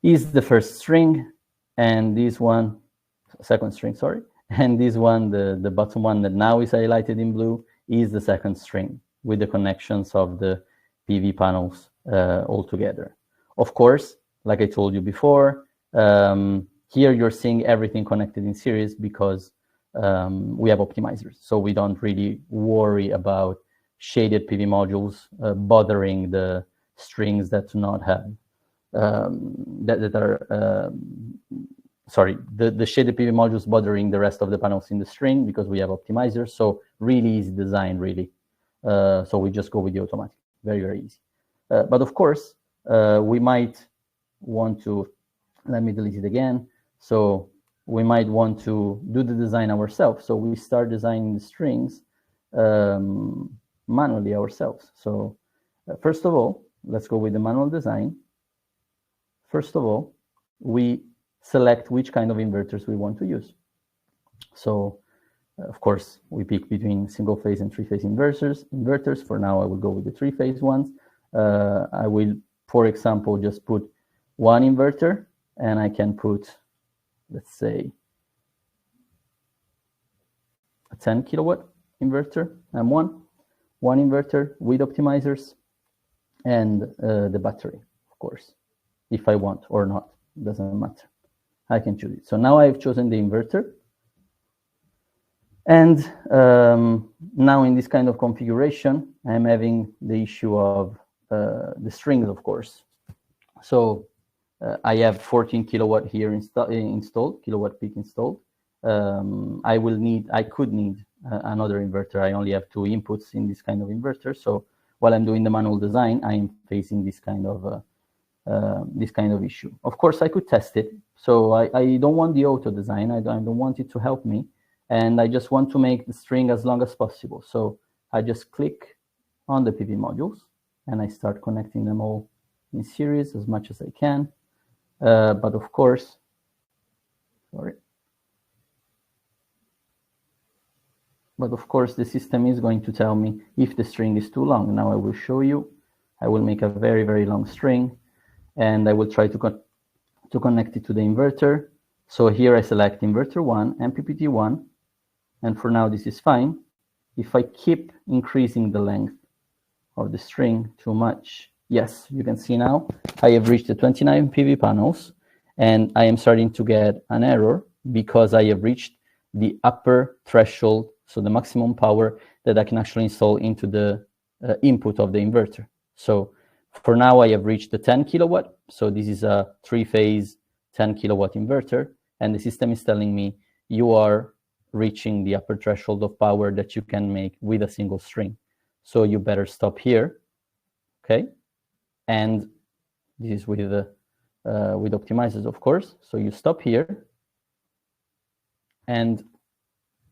is the first string, and this one, second string, sorry. And this one, the bottom one that now is highlighted in blue, is the second string with the connections of the PV panels all together. Of course, like I told you before, here you're seeing everything connected in series because we have optimizers. So we don't really worry about shaded PV modules bothering the strings that do not have, the shaded PV modules bothering the rest of the panels in the string, because we have optimizers. So really easy design, really. So we just go with the automatic, very, very easy. But of course, we might want to, let me delete it again. So we might want to do the design ourselves. So we start designing the strings manually ourselves. So first of all, let's go with the manual design. First of all, we select which kind of inverters we want to use. So of course, we pick between single phase and three-phase inverters. For now, I will go with the three-phase ones. I will, for example, just put one inverter, and I can put, let's say, a 10 kilowatt inverter, M1, one inverter with optimizers, and the battery, of course, if I want or not, doesn't matter. I can choose it. So now I've chosen the inverter. And now in this kind of configuration, I'm having the issue of the strings, of course. So I have 14 kilowatt here installed, kilowatt peak installed. I could need another inverter. I only have 2 inputs in this kind of inverter. So while I'm doing the manual design, I am facing this kind of issue. Of course, I could test it. So I don't want the auto design. I don't want it to help me. And I just want to make the string as long as possible. So I just click on the PV modules, and I start connecting them all in series as much as I can. But of course, the system is going to tell me if the string is too long. Now I will show you. I will make a very, very long string, and I will try to connect it to the inverter. So here I select inverter 1, MPPT 1, and for now this is fine. If I keep increasing the length of the string too much, yes, you can see now I have reached the 29 PV panels, and I am starting to get an error because I have reached the upper threshold, so the maximum power that I can actually install into the input of the inverter. So for now I have reached the 10 kilowatt. So this is a 3-phase 10 kilowatt inverter. and the system is telling me you are reaching the upper threshold of power that you can make with a single string. So you better stop here, okay? And this is with optimizers, of course. So you stop here, and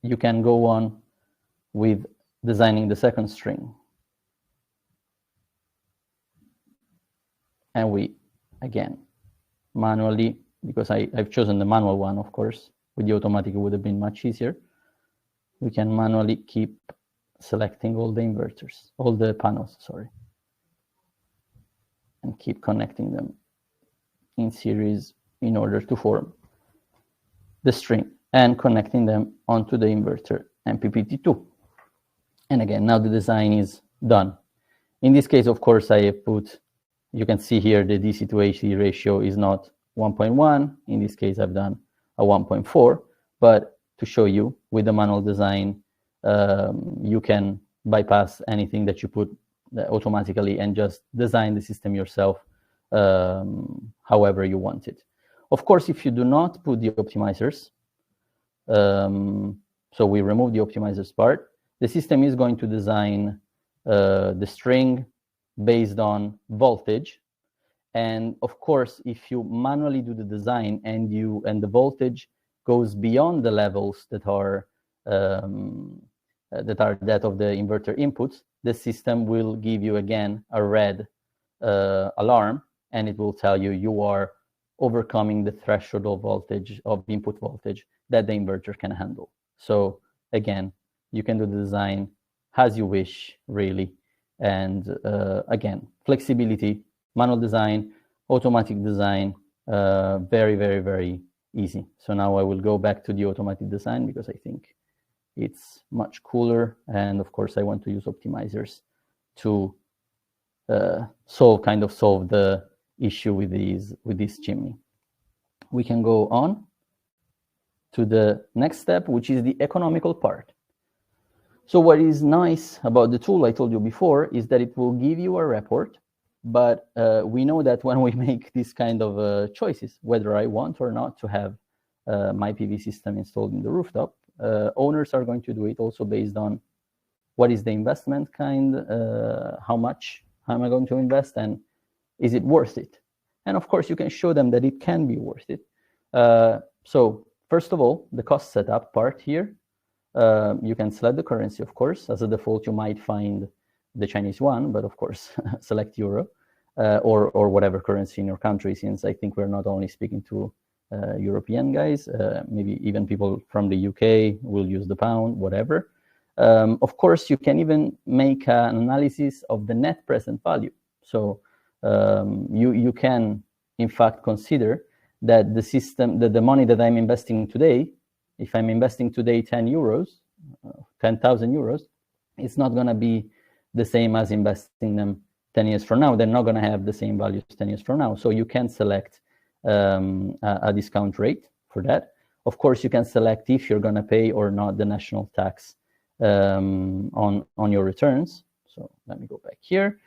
you can go on with designing the second string. And we, again, manually, because I've chosen the manual one, of course, with the automatic it would have been much easier. We can manually keep selecting all the inverters, all the panels, sorry, and keep connecting them in series in order to form the string and connecting them onto the inverter MPPT2. And again, now the design is done. In this case, of course, I have put, you can see here the DC to AC ratio is not 1.1. In this case, I've done a 1.4. But to show you, with the manual design, you can bypass anything that you put automatically and just design the system yourself however you want it. Of course, if you do not put the optimizers, so we remove the optimizers part, the system is going to design the string based on voltage. And of course, if you manually do the design and the voltage goes beyond the levels that are that of the inverter inputs, the system will give you again a red alarm, and it will tell you you are overcoming the threshold of voltage, of input voltage that the inverter can handle. So again, you can do the design as you wish, really. And again, flexibility, manual design, automatic design, very, very, very easy. So now I will go back to the automatic design because I think it's much cooler. And of course, I want to use optimizers to solve the issue with this chimney. We can go on to the next step, which is the economical part. So what is nice about the tool I told you before is that it will give you a report, but we know that when we make these kind of choices, whether I want or not to have my PV system installed in the rooftop, owners are going to do it also based on what is the investment kind, how am I going to invest, and is it worth it? And of course, you can show them that it can be worth it. So first of all, the cost setup part here, you can select the currency, of course. As a default, you might find the Chinese yuan, but of course, select euro or whatever currency in your country, since I think we're not only speaking to European guys, maybe even people from the UK will use the pound, whatever. Of course, you can even make an analysis of the net present value. So you can, in fact, consider that the system, that the money that I'm investing today, if I'm investing today 10 euros, 10,000 euros, it's not going to be the same as investing them 10 years from now. They're not going to have the same values 10 years from now. So you can select a discount rate for that. Of course, you can select if you're going to pay or not the national tax on your returns. So let me go back here.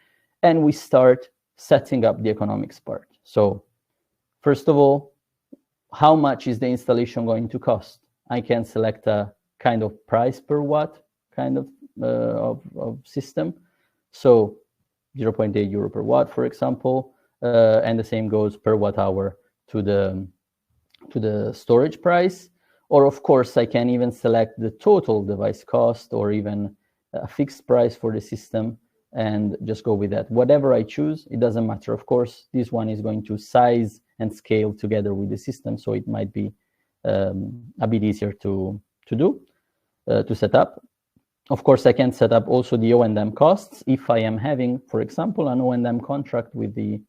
And we start setting up the economics part. So first of all, how much is the installation going to cost? I can select a kind of price per watt kind of system. So 0.8 euro per watt, for example, and the same goes per watt hour to the storage price. Or of course, I can even select the total device cost or even a fixed price for the system and just go with that. Whatever I choose, it doesn't matter. Of course, this one is going to size and scale together with the system, so it might be a bit easier to set up. Of course, I can set up also the O&M costs if I am having, for example, an O&M contract with the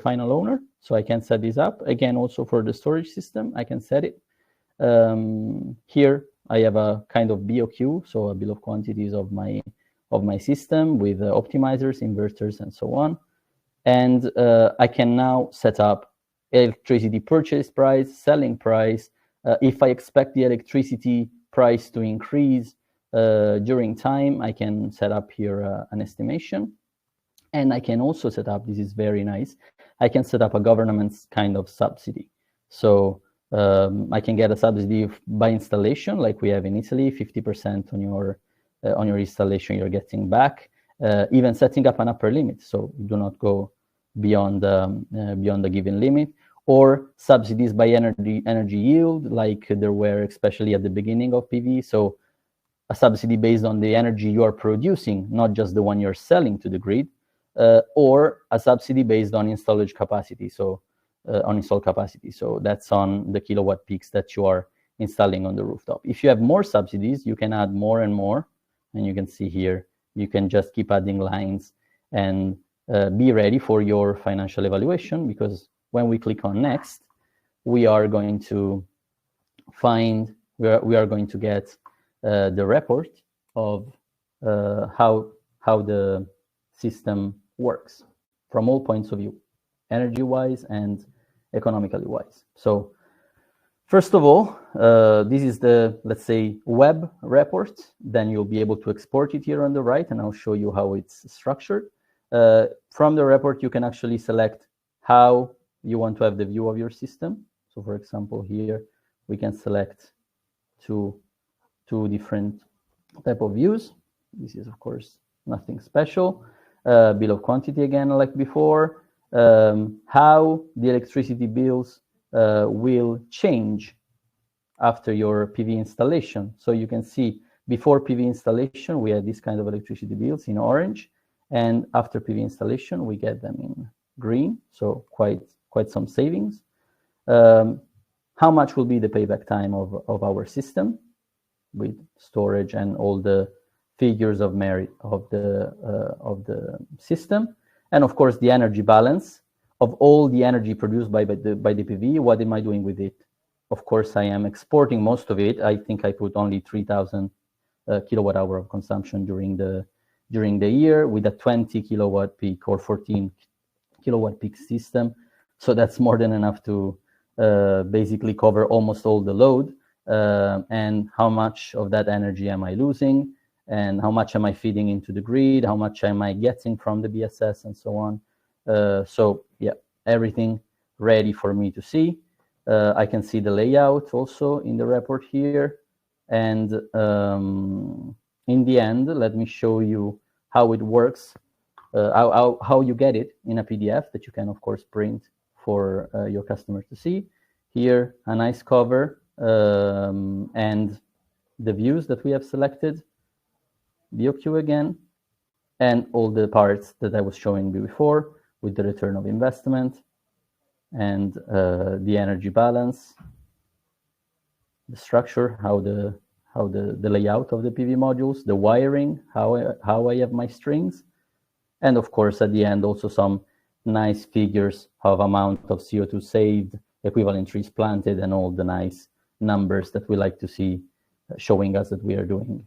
final owner. So I can set this up. Again, also for the storage system, I can set it. Here I have a kind of BOQ, so a bill of quantities of my system with optimizers, inverters, and so on. And I can now set up electricity purchase price, selling price. If I expect the electricity price to increase during time, I can set up here an estimation. And I can also set up, this is very nice, I can set up a government's kind of subsidy. So I can get a subsidy by installation, like we have in Italy, 50% on your installation you're getting back. Even setting up an upper limit, so you do not go beyond the given limit, or subsidies by energy yield, like there were especially at the beginning of PV. So a subsidy based on the energy you are producing, not just the one you're selling to the grid, or a subsidy based on installed capacity. So on installed capacity. So that's on the kilowatt peaks that you are installing on the rooftop. If you have more subsidies, you can add more and more. And you can see here, you can just keep adding lines and be ready for your financial evaluation, because when we click on next, we are going to find, we are going to get the report of how the system works from all points of view, energy-wise and economically wise. So first of all, this is the, let's say, web report. Then you'll be able to export it here on the right, and I'll show you how it's structured. From the report, you can actually select how you want to have the view of your system. So for example, here we can select two different type of views. This is, of course, nothing special. Bill of quantity again, like before. How the electricity bills will change after your PV installation. So you can see before PV installation, we had this kind of electricity bills in orange, and after PV installation, we get them in green. So quite some savings. How much will be the payback time of our system with storage and all the figures of merit of the system, and of course the energy balance of all the energy produced by the PV. What am I doing with it? Of course, I am exporting most of it. I think I put only 3,000 kilowatt hour of consumption during the year with a 20 kilowatt peak or 14 kilowatt peak system. So that's more than enough to basically cover almost all the load. And how much of that energy am I losing? And how much am I feeding into the grid? How much am I getting from the BSS and so on? So yeah, everything ready for me to see. I can see the layout also in the report here. And in the end, let me show you how it works, how you get it in a PDF that you can, of course, print for your customers to see. Here, a nice cover and the views that we have selected, BOQ again, and all the parts that I was showing you before with the return of investment and the energy balance, the structure, how the layout of the PV modules, the wiring, how I have my strings, and of course at the end also some nice figures of amount of CO2 saved, equivalent trees planted, and all the nice numbers that we like to see showing us that we are doing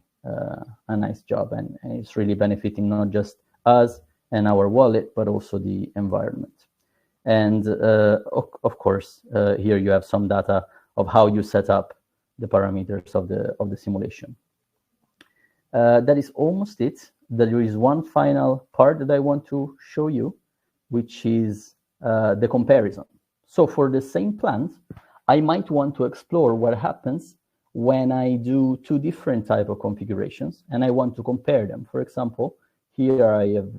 a nice job, and it's really benefiting not just us and our wallet, but also the environment. And of course, here you have some data of how you set up the parameters of the simulation. That is almost it. There is one final part that I want to show you, which is the comparison. So for the same plant, I might want to explore what happens when I do two different type of configurations and I want to compare them. For example, here I have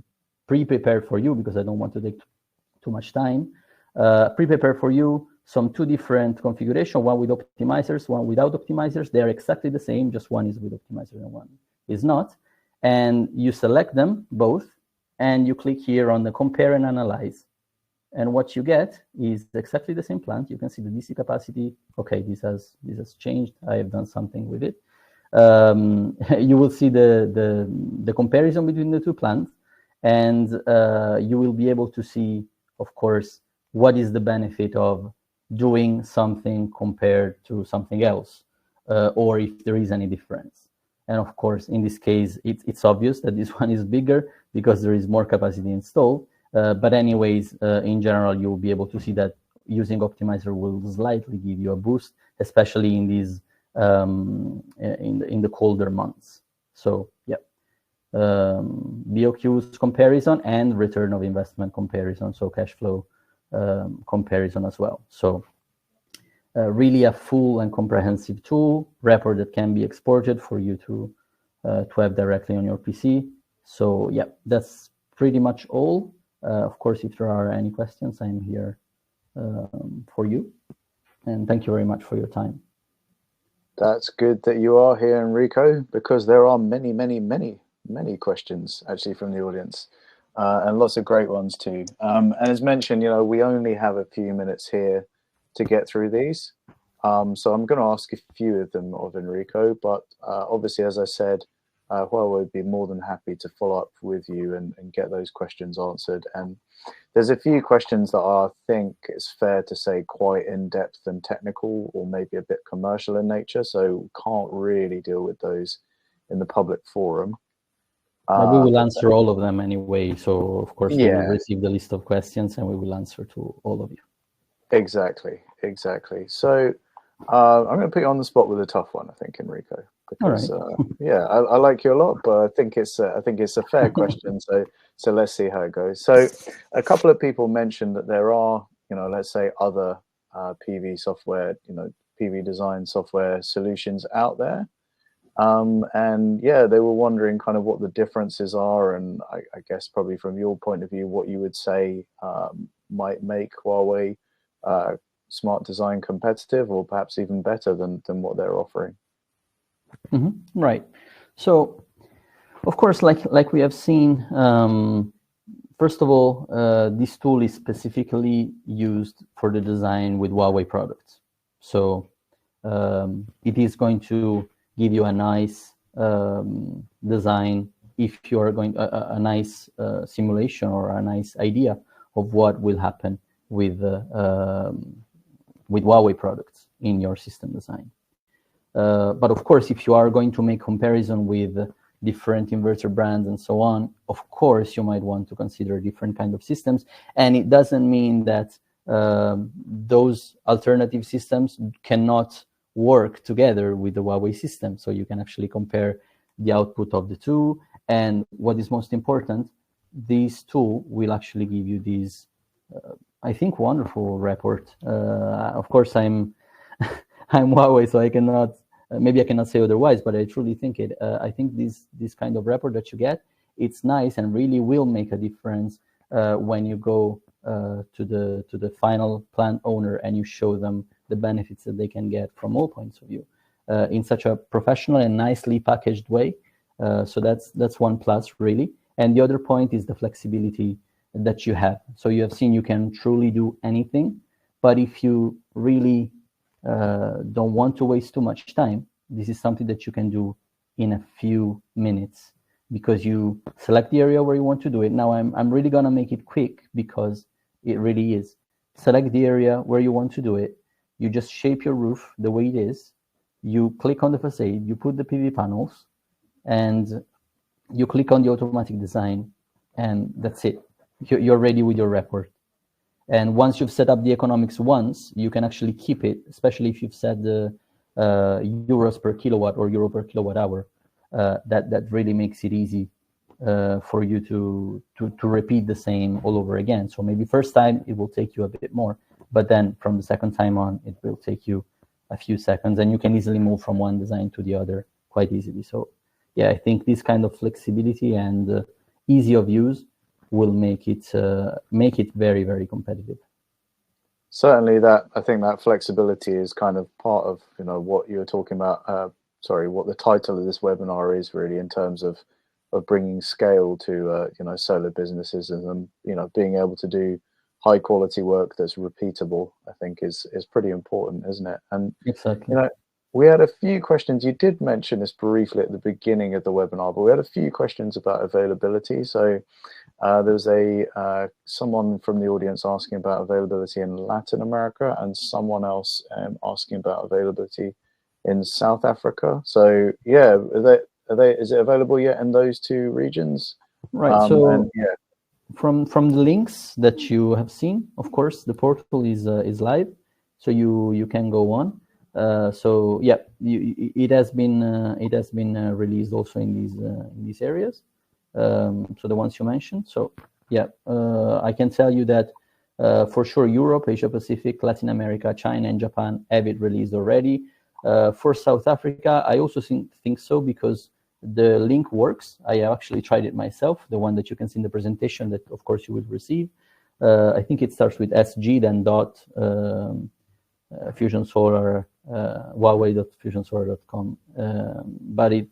pre-prepared for you, because I don't want to take too much time, pre-prepared for you some two different configuration, one with optimizers, one without optimizers. They're exactly the same, just one is with optimizers and one is not. And you select them both and you click here on the compare and analyze. And what you get is exactly the same plant. You can see the DC capacity. Okay, this has changed. I have done something with it. You will see the comparison between the two plants, and you will be able to see, of course, what is the benefit of doing something compared to something else, or if there is any difference. And of course, in this case, it's obvious that this one is bigger because there is more capacity installed. But anyways, in general, you'll be able to see that using optimizer will slightly give you a boost, especially in these in the colder months. So yeah, BOQs comparison and return of investment comparison, so cash flow comparison as well. So really a full and comprehensive tool, report that can be exported for you to have directly on your PC. So yeah, that's pretty much all. Of course, if there are any questions, I'm here for you. And thank you very much for your time. That's good that you are here, Enrico, because there are many, many, many, many questions actually from the audience, and lots of great ones too. And as mentioned, we only have a few minutes here to get through these. So I'm going to ask a few of them of Enrico, but obviously, as I said, Huawei would be more than happy to follow up with you and get those questions answered. And there's a few questions that I think it's fair to say quite in-depth and technical, or maybe a bit commercial in nature, so can't really deal with those in the public forum. But we will answer all of them anyway. So of course we will Yeah, receive the list of questions and we will answer to all of you. exactly. So I'm going to put you on the spot with a tough one, I think, Enrico, because yeah, I like you a lot, but I think it's a fair question. So let's see how it goes. So a couple of people mentioned that there are, let's say other PV software, PV design software solutions out there. And yeah, they were wondering kind of what the differences are, and I guess probably from your point of view, what you would say might make Huawei SmartDesign competitive, or perhaps even better than what they're offering. Mm-hmm. Right. So, of course, like we have seen, first of all, this tool is specifically used for the design with Huawei products. So it is going to give you a nice design if you are going a nice simulation or a nice idea of what will happen with Huawei products in your system design. But of course, if you are going to make comparison with different inverter brands and so on, of course, you might want to consider different kind of systems. And it doesn't mean that those alternative systems cannot work together with the Huawei system. So you can actually compare the output of the two. And what is most important, this tool will actually give you these, I think, wonderful report. Of course, I'm Huawei, so I cannot, maybe I cannot say otherwise, but I truly think it. I think this kind of report that you get, it's nice and really will make a difference when you go to the final plant owner and you show them the benefits that they can get from all points of view in such a professional and nicely packaged way. So that's one plus, really. And the other point is the flexibility that you have. So you have seen you can truly do anything, but if you really don't want to waste too much time, this is something that you can do in a few minutes, because you select the area where you want to do it. Now I'm really gonna make it quick because it really is. Select the area where you want to do it. You just shape your roof the way it is. You click on the facade, you put the PV panels, and you click on the automatic design, and that's it. You're ready with your report. And once you've set up the economics once, you can actually keep it, especially if you've set the euros per kilowatt or euro per kilowatt hour. That really makes it easy for you to repeat the same all over again. So maybe first time it will take you a bit more, but then from the second time on, it will take you a few seconds, and you can easily move from one design to the other quite easily. So yeah, I think this kind of flexibility and easy of use will make it very, very competitive. Certainly, I think that flexibility is kind of part of what you were talking about. Sorry, what the title of this webinar is really, in terms of bringing scale to solar businesses, and being able to do high quality work that's repeatable. I think is pretty important, isn't it? And exactly. We had a few questions. You did mention this briefly at the beginning of the webinar, but we had a few questions about availability. So there was someone from the audience asking about availability in Latin America, and someone else asking about availability in South Africa. So yeah, is it available yet in those two regions? Right. So yeah, from the links that you have seen, of course, the portal is live, so you can go on. So yeah, it has been released also in these areas. So the ones you mentioned. So yeah, I can tell you that For sure, Europe, Asia Pacific, Latin America, China, and Japan have it released already. For South Africa, I also think so, because the link works. I actually tried it myself, the one that you can see in the presentation that, of course, you will receive. I think it starts with SG, then dot Fusion Solar, Huawei.fusionsolar.com. But it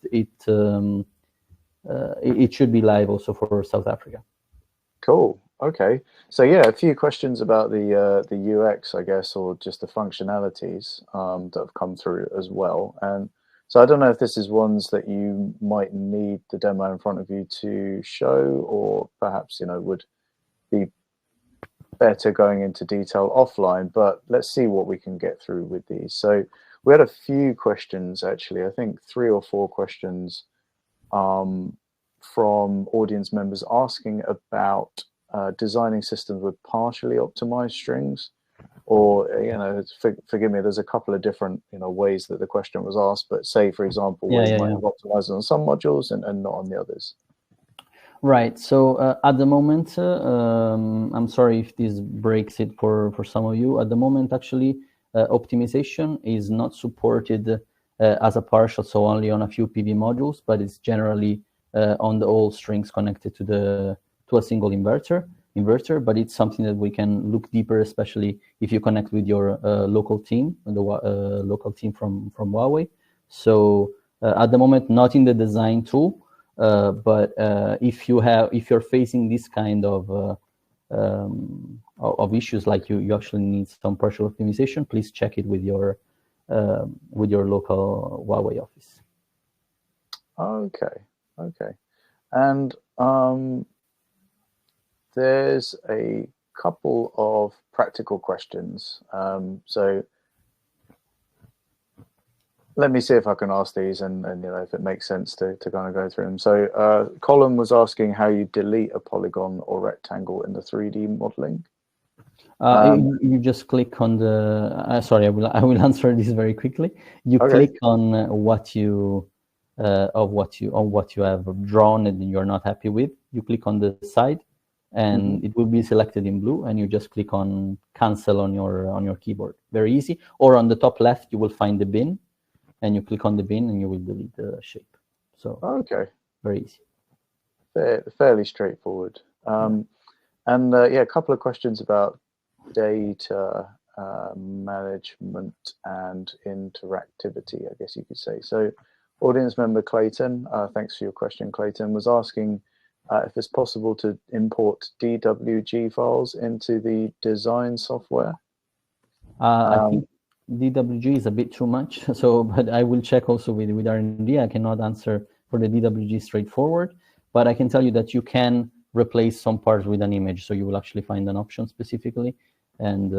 should be live also for South Africa. Cool. Okay. So yeah, a few questions about the UX, I guess, or just the functionalities that have come through as well. And so I don't know if this is ones that you might need the demo in front of you to show, or perhaps, would be better going into detail offline, but let's see what we can get through with these. So we had a few questions, actually, I think 3 or 4 questions from audience members asking about designing systems with partially optimized strings, or forgive me, there's a couple of different ways that the question was asked, but say, for example, where you might have optimized on some modules and not on the others. Right. So at the moment, I'm sorry if this breaks it for some of you. At the moment, actually, optimization is not supported as a partial, so only on a few PV modules, but it's generally on the all strings connected to a single inverter. But it's something that we can look deeper, especially if you connect with your local team, the local team from Huawei. So at the moment, not in the design tool. But if you're facing this kind of issues, like you actually need some partial optimization, please check it with your local Huawei office. Okay. And there's a couple of practical questions. So let me see if I can ask these, and if it makes sense to kind of go through them. So Colin was asking how you delete a polygon or rectangle in the 3D modeling. You just click on the. Sorry, I will answer this very quickly. You click on what you have drawn and you're not happy with. You click on the side, and it will be selected in blue, and you just click on cancel on your keyboard. Very easy. Or on the top left, you will find the bin, and you click on the bin, and you will delete the shape. So very easy. Fairly straightforward. And a couple of questions about data management and interactivity, I guess you could say. So audience member Clayton, thanks for your question, Clayton, was asking if it's possible to import DWG files into the design software. I think DWG is a bit too much, but I will check also with R&D. I cannot answer for the DWG straightforward, but I can tell you that you can replace some parts with an image. So you will actually find an option specifically and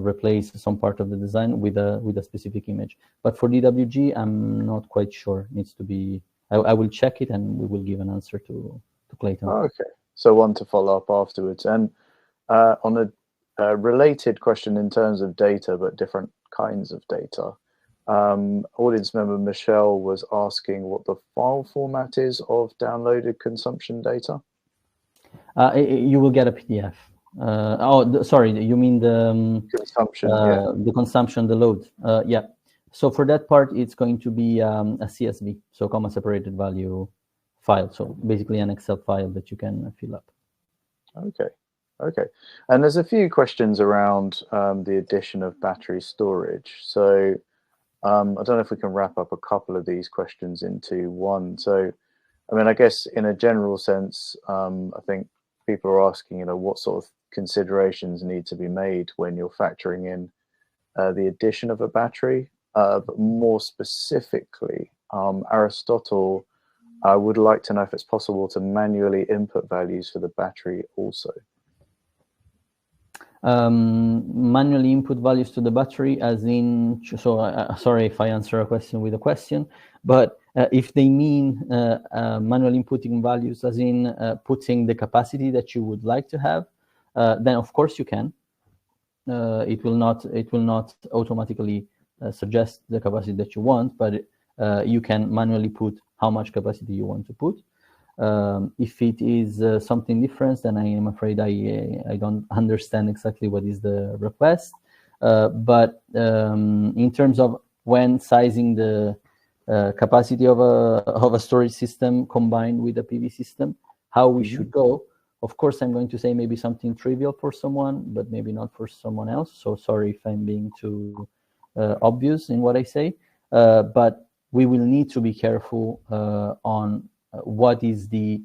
replace some part of the design with a specific image. But for DWG, I'm not quite sure. It needs to be. I will check it, and we will give an answer to Clayton. Okay, so one to follow up afterwards. And on a related question in terms of data, but different kinds of data, audience member Michelle was asking what the file format is of downloaded consumption data. You will get a PDF. Sorry, you mean the consumption? The consumption, the load. Yeah. So for that part, it's going to be a CSV, so comma separated value file. So basically an Excel file that you can fill up. Okay. And there's a few questions around the addition of battery storage. So I don't know if we can wrap up a couple of these questions into one. So, I mean, I guess in a general sense, I think people are asking, what sort of considerations need to be made when you're factoring in the addition of a battery. But more specifically, Aristotle would like to know if it's possible to manually input values for the battery also. Manually input values to the battery, as in, so sorry if I answer a question with a question, but if they mean manually inputting values as in putting the capacity that you would like to have, then of course you can. It will not automatically suggest the capacity that you want, but you can manually put how much capacity you want to put. If it is something different, then I am afraid I don't understand exactly what is the request. But in terms of when sizing the capacity of a storage system combined with a PV system, how we should go. Of course, I'm going to say maybe something trivial for someone, but maybe not for someone else. So sorry if I'm being too obvious in what I say. But we will need to be careful on what is the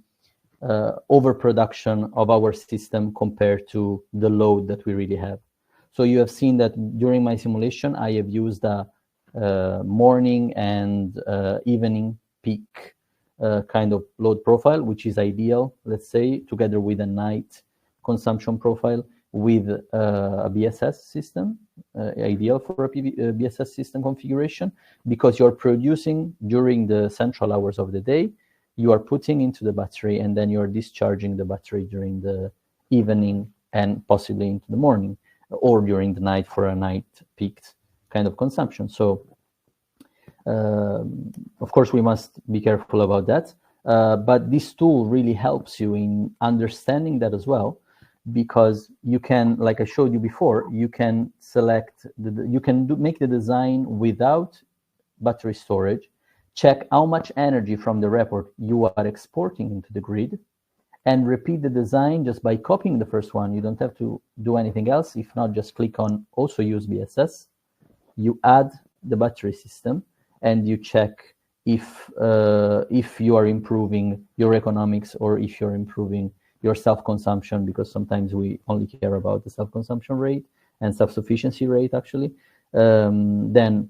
overproduction of our system compared to the load that we really have. So you have seen that during my simulation, I have used a morning and evening peak kind of load profile, which is ideal, let's say, together with a night consumption profile with a BSS system, ideal for a BSS system configuration, because you're producing during the central hours of the day, you are putting into the battery, and then you're discharging the battery during the evening and possibly into the morning, or during the night for a night peaked kind of consumption. So of course we must be careful about that, but this tool really helps you in understanding that as well, because you can, like I showed you before, you can select you can make the design without battery storage, check how much energy from the report you are exporting into the grid, and repeat the design just by copying the first one. You don't have to do anything else. If not, just click on also use BSS. You add the battery system, and you check if you are improving your economics or if you're improving your self-consumption, because sometimes we only care about the self-consumption rate and self-sufficiency rate, actually. Then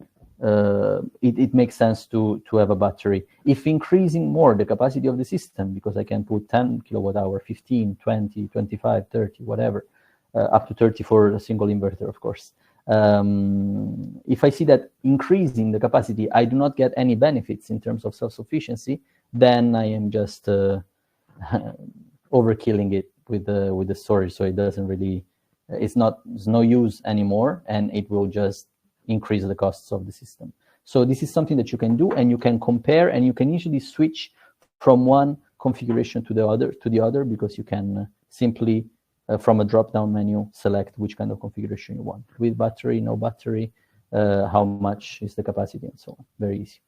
it makes sense to have a battery. If increasing more the capacity of the system, because I can put 10 kilowatt hour, 15, 20, 25, 30, whatever, up to 30 for a single inverter, of course. If I see that increasing the capacity, I do not get any benefits in terms of self-sufficiency, then I am just overkilling it with the storage. So it doesn't really, it's no use anymore, and it will just increase the costs of the system. So this is something that you can do, and you can compare, and you can easily switch from one configuration to the other, because you can simply from a drop-down menu select which kind of configuration you want, with battery, no battery, how much is the capacity, and so on. Very easy.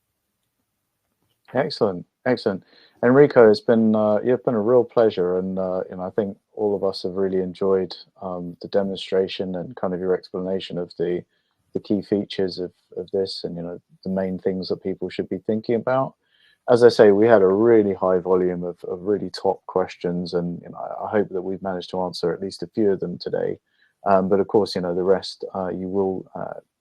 Excellent, excellent. Enrico, it's been you've been a real pleasure, and I think all of us have really enjoyed the demonstration and kind of your explanation of the key features of this, and the main things that people should be thinking about. As I say, we had a really high volume of really top questions, and I hope that we've managed to answer at least a few of them today. But of course, the rest you will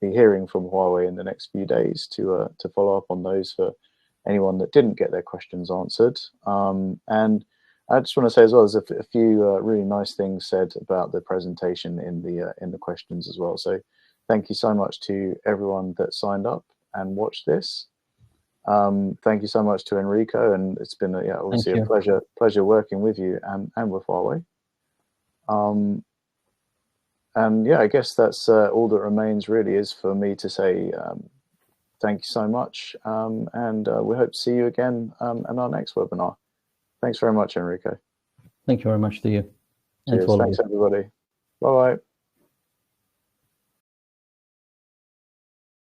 be hearing from Huawei in the next few days to follow up on those for anyone that didn't get their questions answered. And I just want to say as well, there's a few really nice things said about the presentation in the questions as well. So thank you so much to everyone that signed up and watched this. Thank you so much to Enrico, and it's been obviously a pleasure working with you and with Huawei. And yeah, I guess that's all that remains really, is for me to say thank you so much, and we hope to see you again in our next webinar. Thanks very much, Enrico. Thank you very much to you. Cheers. Thanks, everybody. Bye-bye.